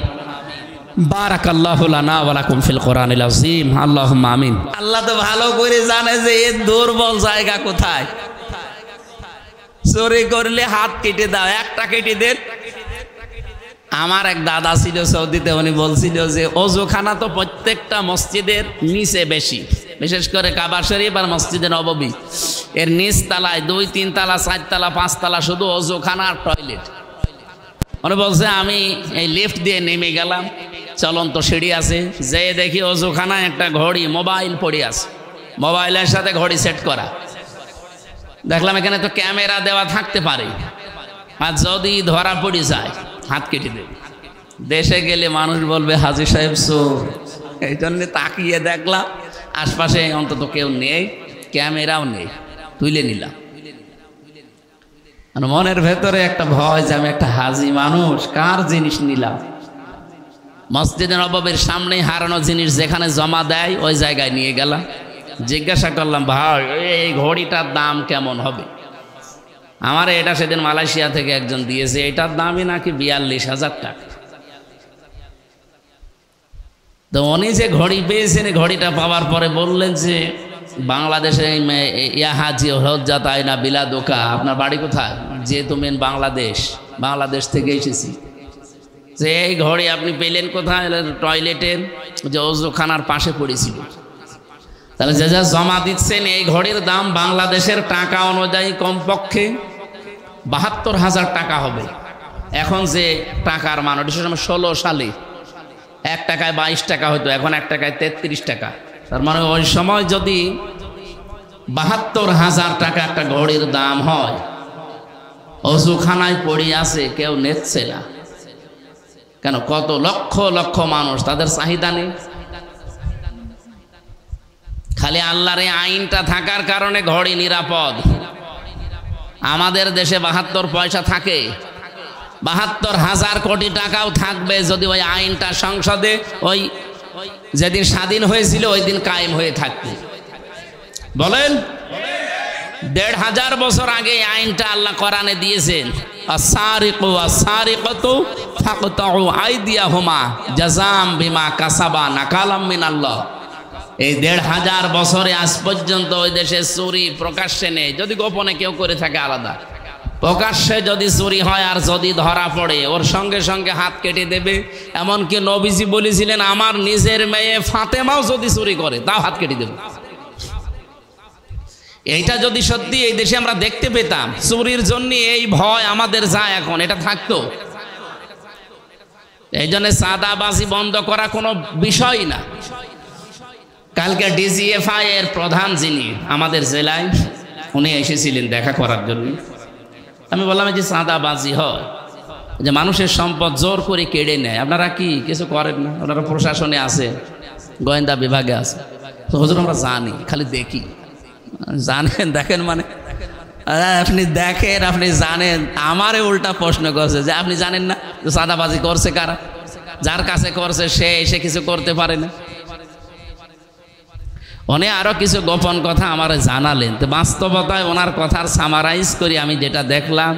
বারাকাল্লাহু লানা ওয়া লাকুম ফিল কোরআনিল আযীম, আল্লাহুম্মা আমিন। আল্লাহ তো ভালো করে জানে যে এর দুর্বল জায়গা কোথায়। চুরি করলে হাত কেটে দাও, একটা কেটে দেন। আমার এক দাদা ছিল সৌদিতে, উনি বলছিল যে ওযুখানা তো প্রত্যেকটা মসজিদের নিচে বেশি, বিশেষ করে কাবা শরীফ আর মসজিদে নববী, এর নিচ তলায় 2, 3 তলা, 4 তলা, 5 তলা শুধু ওযুখানা আর টয়লেট। উনি বলছে আমি এই লিফট দিয়ে নেমে গেলাম, চলন্ত সিঁড়ি আছে, যে দেখি ওযুখানায় একটা ঘড়ি, মোবাইল পড়ে আছে, মোবাইলের সাথে ঘড়ি সেট করা। দেখলাম এখানে তো ক্যামেরা দেওয়া থাকতে পারে, আর যদি ধরা পড়ে যায় হাত কেটে দেবে। দেশে গেলে মানুষ বলবে হাজী সাহেব চোর। এই জন্য তাকিয়ে দেখলাম আশপাশে অন্তত কেউ নেই, ক্যামেরাও নেই, তুলে নিলাম। মনের ভেতরে একটা ভয় যে আমি একটা হাজি মানুষ, কার জিনিস নিলাম। মসজিদে নববীর সামনে হারানো জিনিস যেখানে জমা দেয় ওই জায়গায় নিয়ে গেলাম। জিজ্ঞাসা করলাম, ভাই এই ঘড়িটার দাম কেমন হবে? আমার এটা সেদিন মালয়েশিয়া থেকে একজন দিয়েছে, এটার দামই নাকি 42,000 টাকা। তো উনি যে ঘড়ি পেয়েছেন, ঘড়িটা পাওয়ার পরে বললেন যে বাংলাদেশে হাজি হজ্জা তাই না বিলাদোকা, আপনার বাড়ি কোথায়? যে তুমি বাংলাদেশ থেকে এসেছি। যে এই ঘড়ি আপনি পেলেন কোথায়? টয়লেটের যে ওযুখানার পাশে পড়েছিল। তাহলে যে যা জমা দিচ্ছেন এই ঘড়ির দাম বাংলাদেশের টাকা অনুযায়ী কমপক্ষে 72,000 টাকা হবে। এখন যে টাকার মান, ওটা 16 সালে 1 টাকায় 22 টাকা হতো, এখন 1 টাকায় 33 টাকা। তার মানে ওই সময় যদি 72,000 টাকা একটা ঘড়ির দাম হয়, ওযুখানায় পড়ে আছে, কেউ নেচ্ছে না কেন? কত লক্ষ লক্ষ মানুষ, তাদের চাহিদা নেই। খালি আল্লাহর এই আইনটা থাকার কারণে ঘড়ি নিরাপদ। আমাদের দেশে 72 পয়সা থাকে, 72,000 কোটি টাকাও থাকবে যদি ওই আইনটা সংসদে ওই যেদিন স্বাধীন হয়েছিল ওই দিন কায়েম হয়ে থাকবে। বলেন, 1,500 বছর আগে এই আইনটা আল্লাহ কোরআনে দিয়েছেন, আস-সারিকু ওয়াস-সারিকাতু ফাকতাউ আইদিয়াহুমা জাযাম বিমা কাসাবা নাকালাম মিনাল্লাহ। এই 1,500 বছরে আজ পর্যন্ত ওই দেশে চুরি প্রকাশ্যে নেই, যদি গোপনে কেউ করে থাকে আলাদা। প্রকাশ্যে যদি চুরি হয় আর যদি ধরা পড়ে, ওর সঙ্গে সঙ্গে হাত কেটে দেবে। এমনকি নবীজি বলেছিলেন, আমার নিজের মেয়ে ফাতেমাও যদি চুরি করে তাও হাত কেটে দেবে। এইটা যদি সত্যি এই দেশে আমরা দেখতে পেতাম, চুরির জন্য এই ভয় আমাদের যায় এখন, এটা থাকতো। এই জন্য চাঁদাবাজি বন্ধ করা কোনো বিষয় না। কালকে ডিজিএফআই এর প্রধান যিনি আমাদের জেলায়, উনি এসেছিলেন দেখা করার জন্য। আমি বললাম, যে চাঁদাবাজি হয়, যে মানুষের সম্পদ জোর করে কেড়ে নেয়, আপনারা কি কিছু করেন না? আপনারা প্রশাসনে আছে, গোয়েন্দা বিভাগে আছে। তো হুজুর আমরা জানি, খালি দেখি। জানেন, দেখেন মানে আপনি দেখেন, আপনি জানেন। আমারে উল্টা প্রশ্ন করছে যে আপনি জানেন না চাঁদাবাজি করছে কারা? যার কাছে করছে সে এসে কিছু করতে পারে না। উনি আরো কিছু গোপন কথা আমার জানালেন। তো বাস্তবতায় ওনার কথার সামারাইজ করি আমি যেটা দেখলাম,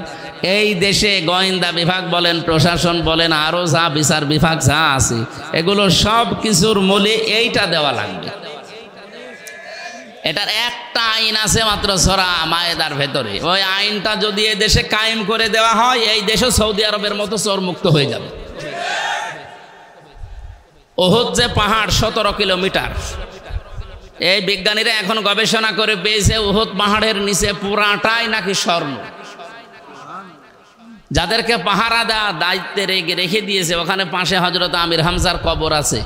এই দেশে গোয়েন্দা বিভাগ বলেন, প্রশাসন বলেন, আরো যা বিচার বিভাগ যা আছে, এগুলো সব কিছুর মূলে এইটা দেওয়া লাগবে। এটার একটা আইন আছে মাত্র, সূরা মায়েদার ভেতরে। ওই আইনটা যদি এই দেশে কায়েম করে দেওয়া হয়, এই দেশও সৌদি আরবের মতো চোর মুক্ত হয়ে যাবে। উহুদ যে পাহাড় 17 কিলোমিটার, এই বিজ্ঞানীরা এখন গবেষণা করে পেয়েছে উহুদ পাহাড়ের নিচে পুরাটাই নাকি স্বর্ণ। যাদেরকে পাহারা দেওয়া দায়িত্বে রেখে দিয়েছে, ওখানে পাশে হযরত আমির হামজার কবর আছে।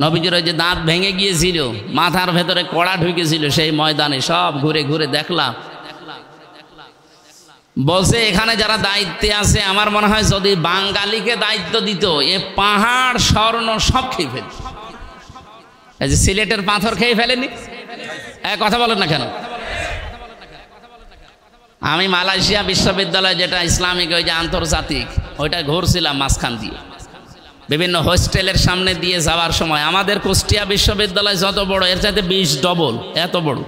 নবীজির ওই যে দাঁত ভেঙে গিয়েছিল, মাথার ভেতরে কড়া ঢুকেছিল, সেই ময়দানে সব ঘুরে ঘুরে দেখলাম। বলছে এখানে যারা দায়িত্বে আছে, আমার মনে হয় যদি বাঙালিকে দায়িত্ব দিত, এ পাহাড় স্বর্ণ সব খেয়ে ফেলত। এই যে সিলেটের পাথর খেয়ে ফেলেনি, কথা বলেন না কেন? আমি মালয়েশিয়া বিশ্ববিদ্যালয়, যেটা ইসলামিক ওই যে আন্তর্জাতিক, ওইটা ঘুরছিলাম মাঝখান দিয়ে, বিভিন্ন হোস্টেলের সামনে দিয়ে যাওয়ার সময় আমাদের কুষ্টিয়া বিশ্ববিদ্যালয় যত বড়, এর চাইতে 20 ডবল এত বড়।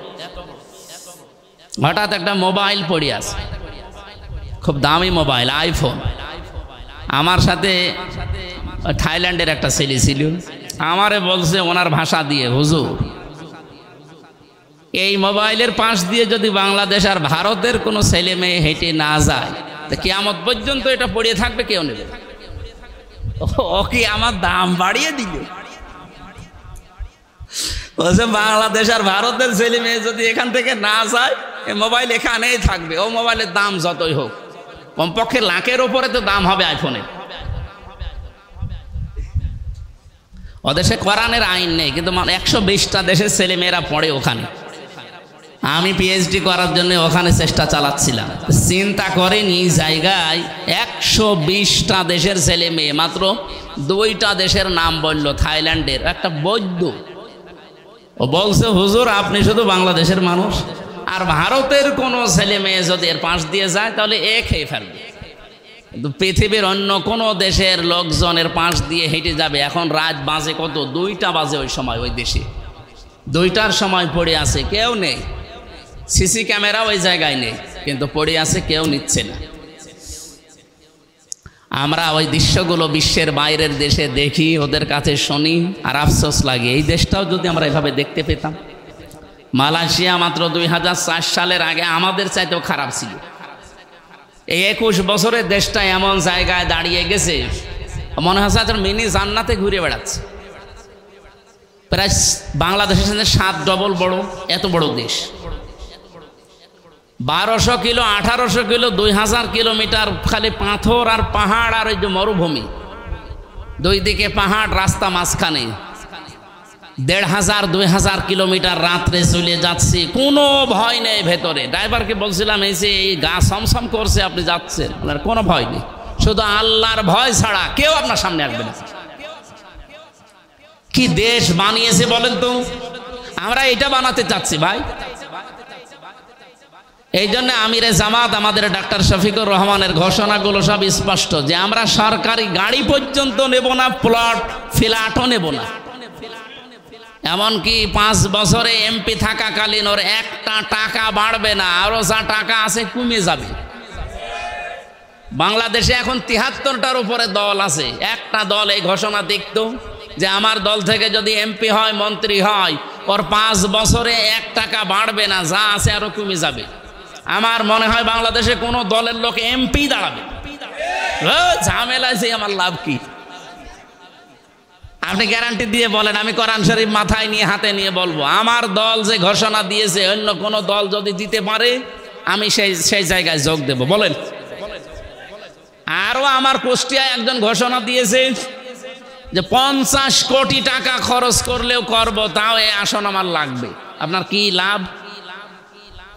হঠাৎ একটা মোবাইল পড়ে আছে, খুব দামি মোবাইল, আইফোন। আমার সাথে থাইল্যান্ডের একটা ছেলে ছিল, আমারে বলছে ওনার ভাষা দিয়ে, হুজুর এই মোবাইলের পাশ দিয়ে যদি বাংলাদেশ আর ভারতের কোনো ছেলে মেয়ে হেঁটে না যায়, তো কিয়ামত পর্যন্ত এটা পড়ে থাকবে, কেউ নেবে। ও কি আমার দাম বাড়িয়ে দিল? বলছে বাংলাদেশ আর ভারতের ছেলে মেয়ে যদি এখান থেকে না যায়, এই মোবাইল এখানেই থাকবে। ও মোবাইলের দাম যতই হোক, কমপক্ষে লাখের ওপরে তো দাম হবে আইফোনের। ওদেশে কোরআনের আইন নেই, কিন্তু 120টা দেশের ছেলে মেয়েরা পড়ে ওখানে। আমি পিএইচডি করার জন্য ওখানে চেষ্টা চালাচ্ছিলাম। চিন্তা করেন, এই জায়গায় 120টা দেশের ছেলে মেয়ে, মাত্র 2টা দেশের নাম বলল। থাইল্যান্ডের একটা বৈদ্য, ও বলছে হুজুর আপনি শুধু বাংলাদেশের মানুষ, আর ভারতের কোনো ছেলে মেয়ে যদি এর পাশ দিয়ে যায় তাহলে খেয়ে ফেলবে। কিন্তু পৃথিবীর অন্য কোনো দেশের লোকজনের পাশ দিয়ে হেঁটে যাবে। এখন রাত বাজে কত? 2টা বাজে ওই সময়, ওই দেশে 2টার সময় পড়ে আছে, কেউ নেই। সিসি ক্যামেরা ওই জায়গায় নেই, কিন্তু পড়ে আছে, কেউ নিচ্ছে না। আমরা ওই দৃশ্যগুলো বিশ্বের বাইরের দেশে দেখি, ওদের কাছে শুনি, আর আফসোস লাগে এই দেশটাও যদি আমরা এভাবে দেখতে পেতাম। মালয়েশিয়া মাত্র 2004 সালের আগে আমাদের চাইতেও খারাপ ছিল। এই 21 বছরের দেশটা এমন জায়গায় দাঁড়িয়ে গেছে, মনে হচ্ছে মিনি জান্নাতে ঘুরে বেড়াচ্ছে। প্রায় বাংলাদেশের সাথে 7 ডবল বড়, এত বড় দেশ। 1200 কিলো, 1800 কিলো, 2000 কিলোমিটার খালি পাথর আর পাহাড় আর ওই যে মরুভূমি, 2 দিকে পাহাড়, রাস্তা মাঝখানে। 1500-2000 কিলোমিটার রাত্রে চলে যাচ্ছি, কোনো ভয় নেই ভেতরে। ড্রাইভারকে বলছিলাম এই যে এই গা সমসম করছে, আপনি যাচ্ছেন, কোনো ভয় নেই, শুধু আল্লাহর ভয় ছাড়া কেউ আপনার সামনে আসবে না। কি দেশ বানিয়েছে বলেন তো? আমরা এটা বানাতে চাচ্ছি ভাই। এই জন্য আমিরে জামাত আমাদের ডাক্তার শফিকুর রহমানের ঘোষণাগুলো সব স্পষ্ট, যে আমরা সরকারি গাড়ি পর্যন্ত নেব না, প্লট ফ্ল্যাটও নেব না। এমনকি 5 বছরে এমপি থাকাকালীন ওর একটা টাকা বাড়বে না, আরো যা টাকা আছে কমে যাবে। বাংলাদেশে এখন 73টার উপরে দল আছে। একটা দল এই ঘোষণা দেখত যে আমার দল থেকে যদি এমপি হয়, মন্ত্রী হয়, ওর 5 বছরে 1 টাকা বাড়বে না, যা আছে আরো কমে যাবে। আমার মনে হয় বাংলাদেশে কোনো দলের লোক এমপি দাঁড়াবে। ঝামেলা আছে, আমার লাভ কি? আপনি গ্যারান্টি দিয়ে বলেন, আমি কোরআন শরীফ মাথায় নিয়ে হাতে নিয়ে বলবো, আমার দল যে ঘোষণা দিয়েছে, অন্য কোনো দল যদি দিতে পারে আমি সেই জায়গায় যোগ দেব। বলেন। আরো আমার কুষ্টিয়ায় একজন ঘোষণা দিয়েছে যে 50 কোটি টাকা খরচ করলেও করব, তাও এই আসন আমার লাগবে। আপনার কি লাভ?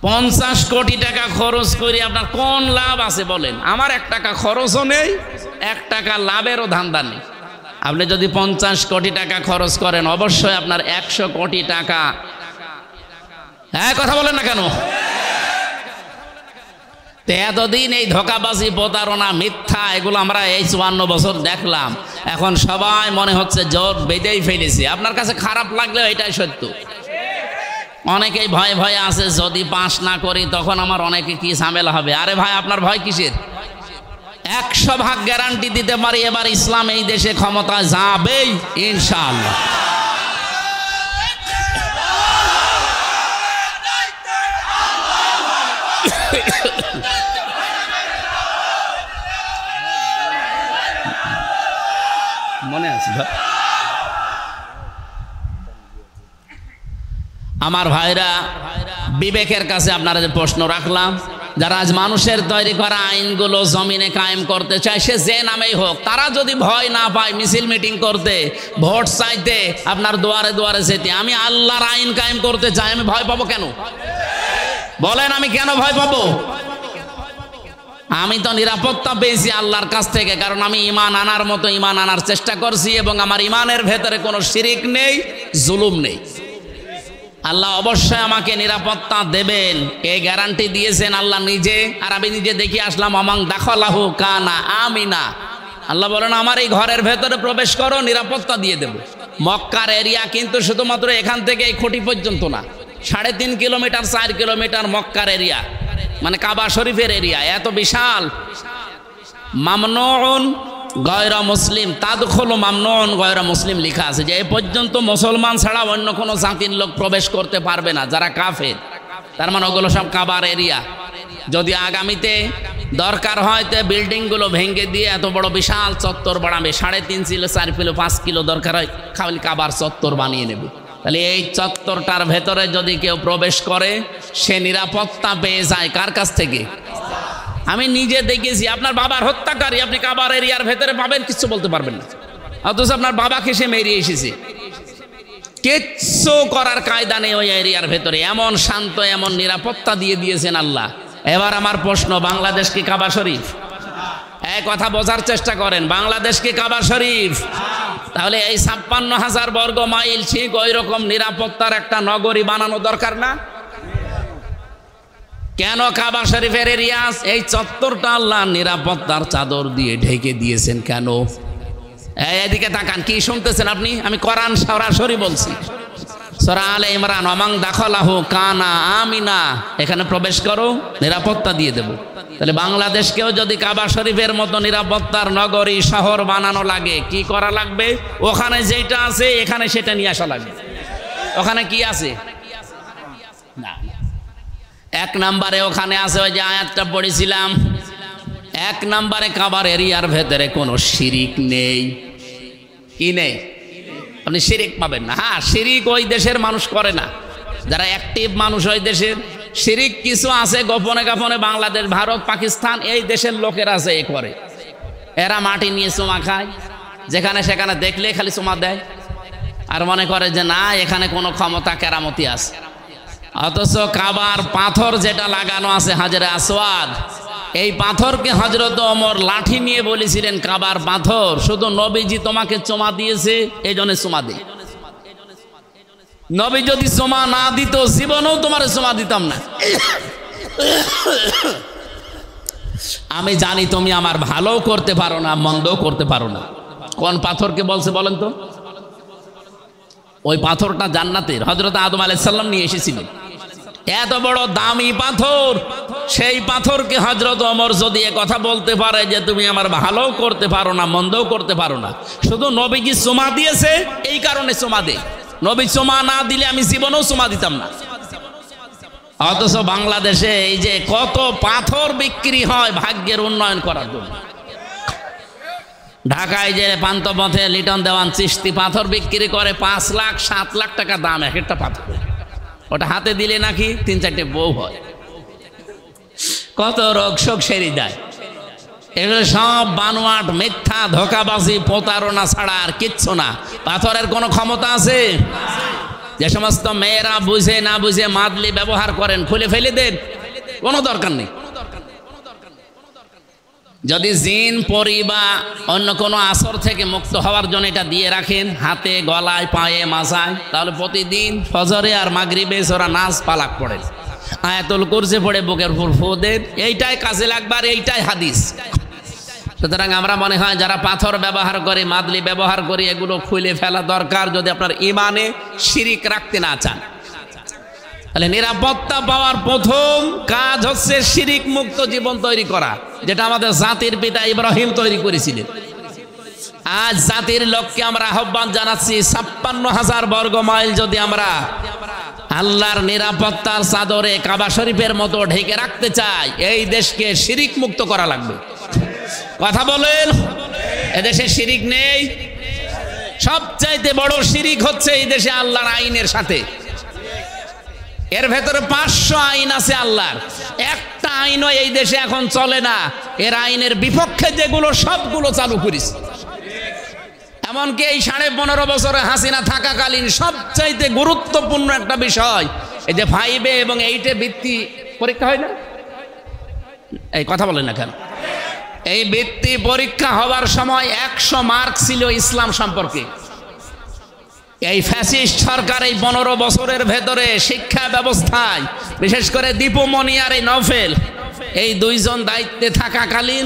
50 কোটি টাকা খরচ করে আপনার কোন লাভ আছে বলেন? আমার 1 টাকা খরচও নেই, 1 টাকা লাভেরও ধান্দা নেই। আপনি যদি 50 কোটি টাকা খরচ করেন, অবশ্যই আপনার 100 কোটি টাকা। হ্যাঁ, কথা বলেন না কেন? এতদিন এই ধোকাবাজি, প্রতারণা, মিথ্যা, এগুলো আমরা এই 54 বছর দেখলাম। এখন সবাই মনে হচ্ছে জোর বেঁধেই ফেলেছি। আপনার কাছে খারাপ লাগলেও এটাই সত্য। অনেকেই ভয়ে ভয়ে আছে, যদি পাস না করি তখন আমার অনেকে কি ঝামেলা হবে। আরে ভাই, আপনার ভয় কিসের? 100% গ্যারান্টি দিতে পারি এবার ইসলাম এই দেশে ক্ষমতায় যাবেই ইনশাআল্লাহ। মনে আছে আমার ভাইরা, বিবেকের কাছে আপনারা যে প্রশ্ন রাখলাম, যারা আজ মানুষের তৈরি করা আইনগুলো জমিনে কায়েম করতে চায়, সে যে নামেই হোক, তারা যদি ভয় না পায় মিছিল মিটিং করতে, ভোট চাইতে, আপনার দুয়ারে দুয়ারে যেতে, আমি আল্লাহর আইন কায়েম করতে চাই, আমি ভয় পাবো কেন? বলেন, আমি কেন ভয় পাবো? আমি তো নিরাপত্তা পেয়েছি আল্লাহর কাছ থেকে, কারণ আমি ঈমান আনার মতো ঈমান আনার চেষ্টা করছি, এবং আমার ঈমানের ভেতরে কোনো শিরিক নেই, জুলুম নেই। আল্লাহ অবশ্যই আমাকে নিরাপত্তা দেবেন, এই গ্যারান্টি দিয়েছেন আল্লাহ নিজে। আর আমি নিজে দেখি আসলাম, আমাং দাখালাহু কানা আমিনা। আল্লাহ বলেন, আমার এই ঘরের ভেতরে প্রবেশ করো, নিরাপত্তা দিয়ে দেব। মক্কার এরিয়া কিন্তু শুধুমাত্র এখান থেকে এই খুঁটি পর্যন্ত না, 3.5 কিলোমিটার 4 কিলোমিটার মক্কার এরিয়া, মানে কাবা শরীফের এরিয়া এত বিশাল। মামনুন গয়রা মুসলিম তাদখুলু মামনুন গয়রা মুসলিম লেখা আছে, যে এই পর্যন্ত মুসলমান ছাড়া অন্য কোনো জাতির লোক প্রবেশ করতে পারবে না, যারা কাফের। তার মানে ওগুলো সব কাবার এরিয়া। যদি আগামীতে দরকার হয় তো বিল্ডিংগুলো ভেঙে দিয়ে এত বড় বিশাল চত্বর বানাবে, 3.5 কিলো 4 কিলো 5 কিলো দরকার হয়, খালি কাবার চত্বর বানিয়ে নেবে। তাহলে এই চত্বরটার ভেতরে যদি কেউ প্রবেশ করে, সে নিরাপত্তা পেয়ে যায় কার কাছ থেকে? আমি নিজে দেখেছি। আপনার বাবার হত্যাকারী আপনি কাবার এরিয়ার ভেতরে পাবেন, কিছু বলতে পারবেন না, অথচ আপনার বাবাকে সে মেরে এসেছে, কিচ্ছু করার কায়দা নেই ওই এরিয়ার ভেতরে। এমন শান্ত, এমন নিরাপত্তা দিয়ে দিয়েছেন আল্লাহ। এবার আমার প্রশ্ন, বাংলাদেশ কি কাবা শরীফ? এই কথা বোঝার চেষ্টা করেন, বাংলাদেশ কি কাবা শরীফ? তাহলে এই 56,000 বর্গ মাইল ঠিক ওই রকম নিরাপত্তার একটা নগরী বানানো দরকার না? কেন কাবা শরীফের এরিয়াস এই চত্বরটা আল্লাহর নিরাপত্তার চাদর দিয়ে ঢেকে দিয়েছেন কেন? এদিকে তাকান, কি শুনতেছেন আপনি? আমি কোরআন সরাসরি বলছি, সূরা আলে ইমরান, ওয়ামান দাখালাহু কানা আমিনা, এখানে প্রবেশ করো নিরাপত্তা দিয়ে দেব। তাহলে বাংলাদেশকেও যদি কাবা শরীফের মতো নিরাপত্তার নগরী শহর বানানো লাগে, কি করা লাগবে? ওখানে যেটা আছে এখানে সেটা নিয়ে আসা লাগবে। ওখানে কি আছে? না, এক নম্বরে ওখানে আছে ওই যে আয়াতটা পড়েছিলাম, এক নম্বরে কাবার এরিয়ার ভেতরে কোনো শিরিক নেই। কি নেই? আপনি শিরিক পাবেন না। হ্যাঁ, শিরিক ওই দেশের মানুষ করে না, যারা অ্যাক্টিভ মানুষ ওই দেশের। শিরিক কিছু আছে গোপনে গোপনে, বাংলাদেশ, ভারত, পাকিস্তান এই দেশের লোকের আছে, এ করে। এরা মাটি নিয়ে চুমা খায়, যেখানে সেখানে দেখলে খালি চুমা দেয়, আর মনে করে যে না এখানে কোনো ক্ষমতা কেরামতি আছে। অথচ কাবার পাথর যেটা লাগানো আছে হাজরে আসওয়াদ, এই পাথরকে হযরত ওমর লাঠি নিয়ে বলেছিলেন কাবার পাথর, শুধু নবীজি তোমাকে চুমা দিয়েছে এই জন্য চুমা দেই। নবী যদি চুমা না দিত জীবনেও তোমার চুমা দিতাম না। আমি জানি তুমি আমার ভালো করতে পারো না, মন্দও করতে পারো না। কোন পাথরকে বলছে বলেন তো? ওই পাথরটা জান্নাতের, হযরত আদম আলাইহিস সালাম নিয়ে এসেছিলেন। এত বড় দামি পাথর, সেই পাথরকে হযরত ওমর যদি এ কথা বলতে পারে যে তুমি আমার ভালো করতে পারো না, মন্দও করতে পারো না, শুধু নবীজি চুমা দিয়েছে এই কারণে চুমা দেয়, নবী চুমা না দিলে আমি জীবনেও চুমা দিতাম না। অথচ বাংলাদেশে এই যে কত পাথর বিক্রি হয় ভাগ্যের উন্নয়ন করার জন্য। ঢাকায় যে পান্থপথে লিটন দেওয়ান চিশতি পাথর বিক্রি করে 5 লাখ 7 লাখ টাকা দাম এক একটা পাথর। ওটা হাতে দিলে নাকি 3-4টে বউ হয়, কত রোগ শোক সেরে যায়। এগুলো সব বানোয়াট, মিথ্যা, ধোকাবাজি, প্রতারণা ছাড়া আর কিচ্ছু না। পাথরের কোনো ক্ষমতা আছে? যে সমস্ত মেয়েরা বুঝে না বুঝে মাদলি ব্যবহার করেন, খুলে ফেলে দেন, কোনো দরকার নেই। যদি জিন, পরি বা অন্য কোনো আসর থেকে মুক্ত হওয়ার জন্য এটা দিয়ে রাখেন হাতে, গলায়, পায়ে, মাথায়, তাহলে প্রতিদিন ফজরে আর মাগরিবে ওরা নাচ পালাক পড়ে, আয়াতুল কুরসি পড়ে বুকের উপর ফু দেন, এইটাই কাজে লাগবে, আর এইটাই হাদিস। সুতরাং আমরা মনে হয় যারা পাথর ব্যবহার করে, মাদলি ব্যবহার করে, এগুলো খুলে ফেলা দরকার যদি আপনার ইমানে শিরিক রাখতে না চান। তাহলে নিরাপত্তা পাওয়ার প্রথম কাজ হচ্ছে শিরিক মুক্ত জীবন তৈরি করা, যেটা আমাদের জাতির পিতা ইব্রাহিম তৈরি করেছিলেন। আজ জাতির লোককে আমরা আহ্বান জানাচ্ছি, 56,000 বর্গ মাইল যদি আমরা আল্লাহর নিরাপত্তার চাদরে কাবা শরীফের মতো ঢেকে রাখতে চাই, এই দেশকে শিরিক মুক্ত করা লাগবে। কথা বলেন, এদেশে শিরিক নেই? সবচাইতে বড় শিরিক হচ্ছে এই দেশে আল্লাহর আইনের সাথে। এর ভেতরে 500 আইন আছে আল্লাহর, একটা আইনও এই দেশে এখন চলে না। এর আইনের বিপক্ষে যেগুলো সবগুলো চালু করেছে। এমনকি এই 15.5 বছরে হাসিনা থাকাকালীন সবচাইতে গুরুত্বপূর্ণ একটা বিষয়, এই যে 5 এবং 8 বৃত্তি পরীক্ষা হয় না, এই কথা বলেন না কেন? এই বৃত্তি পরীক্ষা হওয়ার সময় 100 মার্ক ছিল ইসলাম সম্পর্কে। এই ফ্যাসিস্ট সরকার এই 15 বছরের ভেতরে শিক্ষা ব্যবস্থায়, বিশেষ করে দীপুমণি আর এই নফেল, এই দুইজন দায়িত্বে থাকাকালীন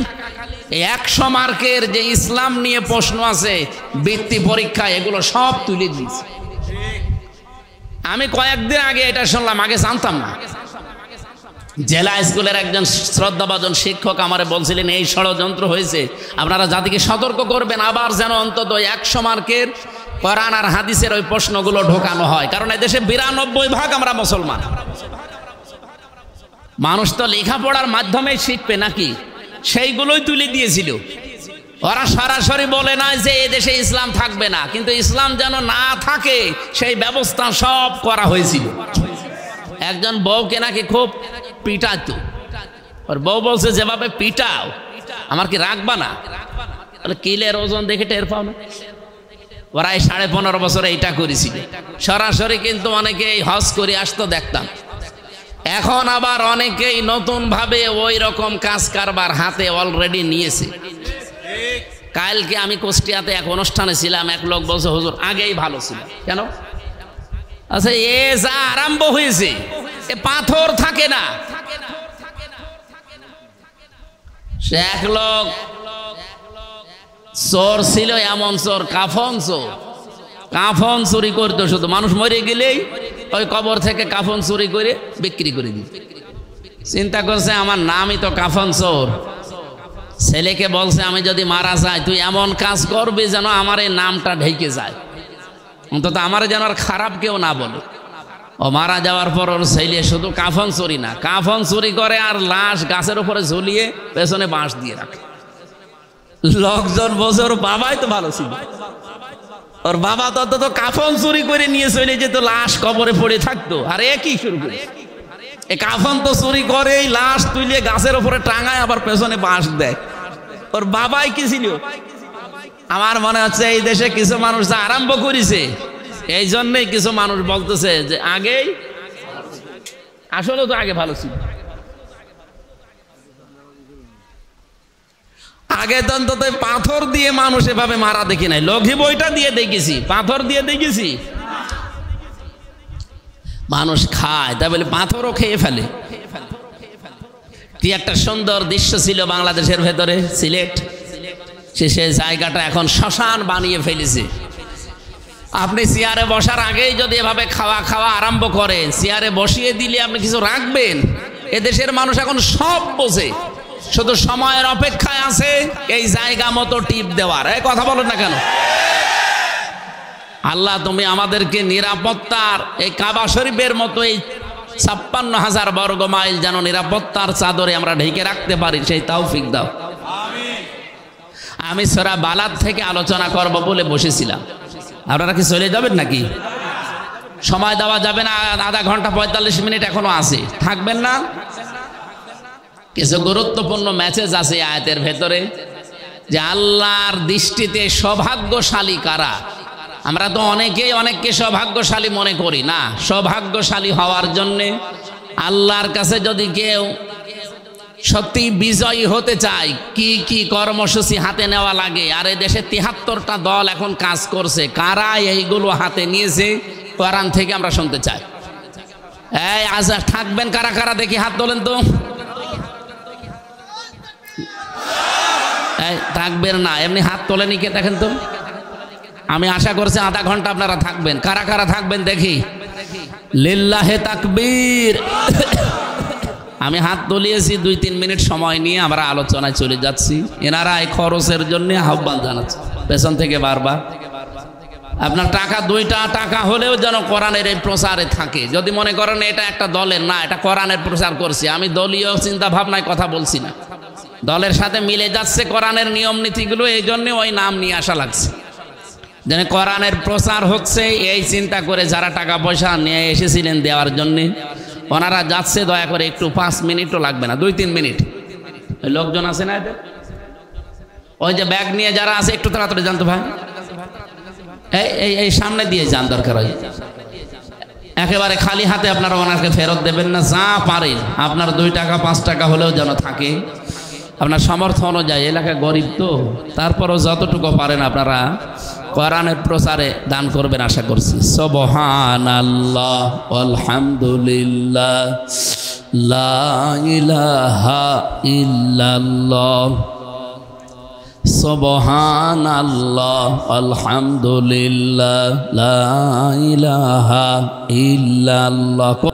এই 100 মার্কের যে ইসলাম নিয়ে প্রশ্ন আছে বৃত্তি পরীক্ষা, এগুলো সব তুলে দিয়েছে। আমি কয়েকদিন আগে এটা শুনলাম, আগে জানতাম না। জেলা স্কুলের একজন শ্রদ্ধাভাজন শিক্ষক আমারে বলছিলেন এই ষড়যন্ত্র হয়েছে, আপনারা জাতিকে সতর্ক করবেন, আবার যেন অন্তত 100 মার্কের কোরআন আর হাদিসের ওই প্রশ্নগুলো ঢোকানো হয়। কারণ এদেশে 92% আমরা মুসলমান। মানুষ তো লেখাপড়ার মাধ্যমে শিখবে নাকি, সেইগুলোই তুলে দিয়েছিল। ওরা সরাসরি বলে না যে এদেশে ইসলাম থাকবে না, কিন্তু ইসলাম যেন না থাকে সেই ব্যবস্থা সব করা হয়েছিল। একজন বউকে নাকি খুব পিটাতো, ওর বউ বলছে যেভাবে পিটাও আমার কি রাখবা না? কিলের ওজন দেখে টের পাও না? ওরা এই 15.5 বছরে এইটা করেছিল সরাসরি, কিন্তু অনেকেই হজ করে আসতো দেখতাম। এখন আবার অনেকেই নতুন ভাবে ওই রকম কাজ কারবার হাতে অলরেডি নিয়েছে। কালকে আমি কুষ্টিয়াতে এক অনুষ্ঠানে ছিলাম, এক লোক বলছে হুজুর আগেই ভালো ছিল। কেন? আচ্ছা, এ যা আরম্ভ হয়েছে, এ পাথর থাকে না, সে এক লোক চোর ছিল, এমন চোর, কাফন চোর। কাফন চুরি করতো, শুধু মানুষ মরে গেলেই ওই কবর থেকে কাফন চুরি করে বিক্রি করে দিত। চিন্তা করছে আমার নামই তো কাফন চোর। ছেলেকে বলছে আমি যদি মারা যাই তুই এমন কাজ করবি যেন আমার এই নামটা ঢেকে যায়, অন্তত আমার যেন আর খারাপ কেউ না বলে। ও মারা যাওয়ার পর ওর ছেলে শুধু কাফন চুরি না, কাফন চুরি করে আর লাশ গাছের উপরে ঝুলিয়ে পেছনে বাঁশ দিয়ে রাখে। লোকজন বলছে ওর বাবাই তো ভালো ছিল, ওর বাবা তো কাফন চুরি করে নিয়ে চলে যেত, লাশ কবরে পড়ে থাকতো। আর এ কি শুরু করে, এই কাফন তো চুরি করে লাশ তুলে গাছের উপরে টাঙায় আবার পেছনে বাঁশ দেয়। ওর বাবাই কি ছিল? আমার মনে হচ্ছে এই দেশে কিছু মানুষ যা আরম্ভ করেছে, এই জন্যই কিছু মানুষ বলতেছে যে আগেই, আসলে তো আগে ভালো ছিল। আগে তো অন্তত পাথর দিয়ে মানুষ এভাবে মারা দেখি নাই, লঘি বইটা দিয়ে দেখেছি, পাথর দিয়ে দেখেছি। মানুষ খায় তা বলে পাথরও খেয়ে ফেলে। কি একটা সুন্দর দৃশ্য ছিল বাংলাদেশের ভেতরে, সিলেট, সে জায়গাটা এখন শ্মশান বানিয়ে ফেলেছে। আপনি চেয়ারে বসার আগেই যদি এভাবে খাওয়া আরম্ভ করেন, চেয়ারে বসিয়ে দিলে আপনি কিছু রাখবেন। এদেশের মানুষ এখন সব বোঝে, শুধু সময়ের অপেক্ষায় আছে এই জায়গা মতো টিপ দেওয়ার। এই কথা বলেন না কেন? আল্লাহ তুমি আমাদেরকে নিরাপত্তার এই কাবা শরীফের মতো এই ৫৬,০০০ বর্গ মাইল যেন নিরাপত্তার চাদরে আমরা ঢেকে রাখতে পারি, সেই তৌফিক দাও। আমি সূরা বালাদ থেকে আলোচনা করব বলে বসেছিলাম। আপনারা কি চলে যাবেন নাকি? সময় দেওয়া যাবে না, আধা ঘন্টা ৪৫ মিনিট এখনো আছে, থাকবেন না? কিছু গুরুত্বপূর্ণ মেসেজ আছে আয়াতের ভেতরে, যে আল্লাহর দৃষ্টিতে সৌভাগ্যশালী কারা। আমরা তো অনেককে সৌভাগ্যশালী মনে করি না। সৌভাগ্যশালী হওয়ার জন্যে আল্লাহর কাছে যদি কেউ সত্যি বিজয়ী হতে চায়, কি কি কর্মসূচি হাতে নেওয়া লাগে। আর এই দেশে ৭৩টা দল এখন কাজ করছে, কারা এইগুলো হাতে নিয়েছে কোরআন থেকে আমরা শুনতে চাই। এই আজ থাকবেন কারা কারা দেখি, হাত তোলেন তো। থাকবেন না, এমনি হাত তোলেনি কে দেখেন তো। আমি আশা করছি আধা ঘন্টা আপনারা থাকবেন। কারা কারা থাকবেন দেখি, লিল্লাহে তাকবীর। আমি হাত তুলিয়েছি ২-৩ মিনিট সময় নিয়ে আমরা আলোচনায় চলে যাচ্ছি। এনারা এই খরচের জন্য আহ্বান জানাচ্ছে পেছন থেকে বারবার। আপনার টাকা ২টা টাকা হলেও যেন কোরআনের এই প্রচারে থাকে। যদি মনে করেন এটা একটা দলের না, এটা কোরআনের প্রচার করছি, আমি দলীয় চিন্তা ভাবনায় কথা বলছি না, দলের সাথে মিলে যাচ্ছে কোরআনের নিয়ম নীতিগুলো, এই জন্য ওই নাম নিয়ে আসা লাগছে। যেন কোরআনের প্রচার হচ্ছে এই চিন্তা করে যারা টাকা পয়সা নিয়ে এসেছিলেন দেওয়ার জন্যে, ওনারা যাচ্ছে। দয়া করে একটু ৫ মিনিটও লাগবে না, ২-৩ মিনিট। ওই লোকজন আছে না এদের, ওই যে ব্যাগ নিয়ে যারা আছে একটু তাড়াতাড়ি জানতো ভাই, এই সামনে দিয়ে যান, দরকার হয়। একেবারে খালি হাতে আপনারা ওনাকে ফেরত দেবেন না, যা পারেন আপনার ২ টাকা ৫ টাকা হলেও যেন থাকে আপনার সামর্থ্য অনুযায়ী। এলাকা গরিব তো, তারপরও যতটুকু পারেন আপনারা কোরআনের প্রচারে দান করবেন আশা করছি। সুবহানাল্লাহ আলহামদুলিল্লাহ লা ইলাহা ইল্লাল্লাহ, সুবহানাল্লাহ আলহামদুলিল্লাহ লা ইলাহা ইল্লাল্লাহ।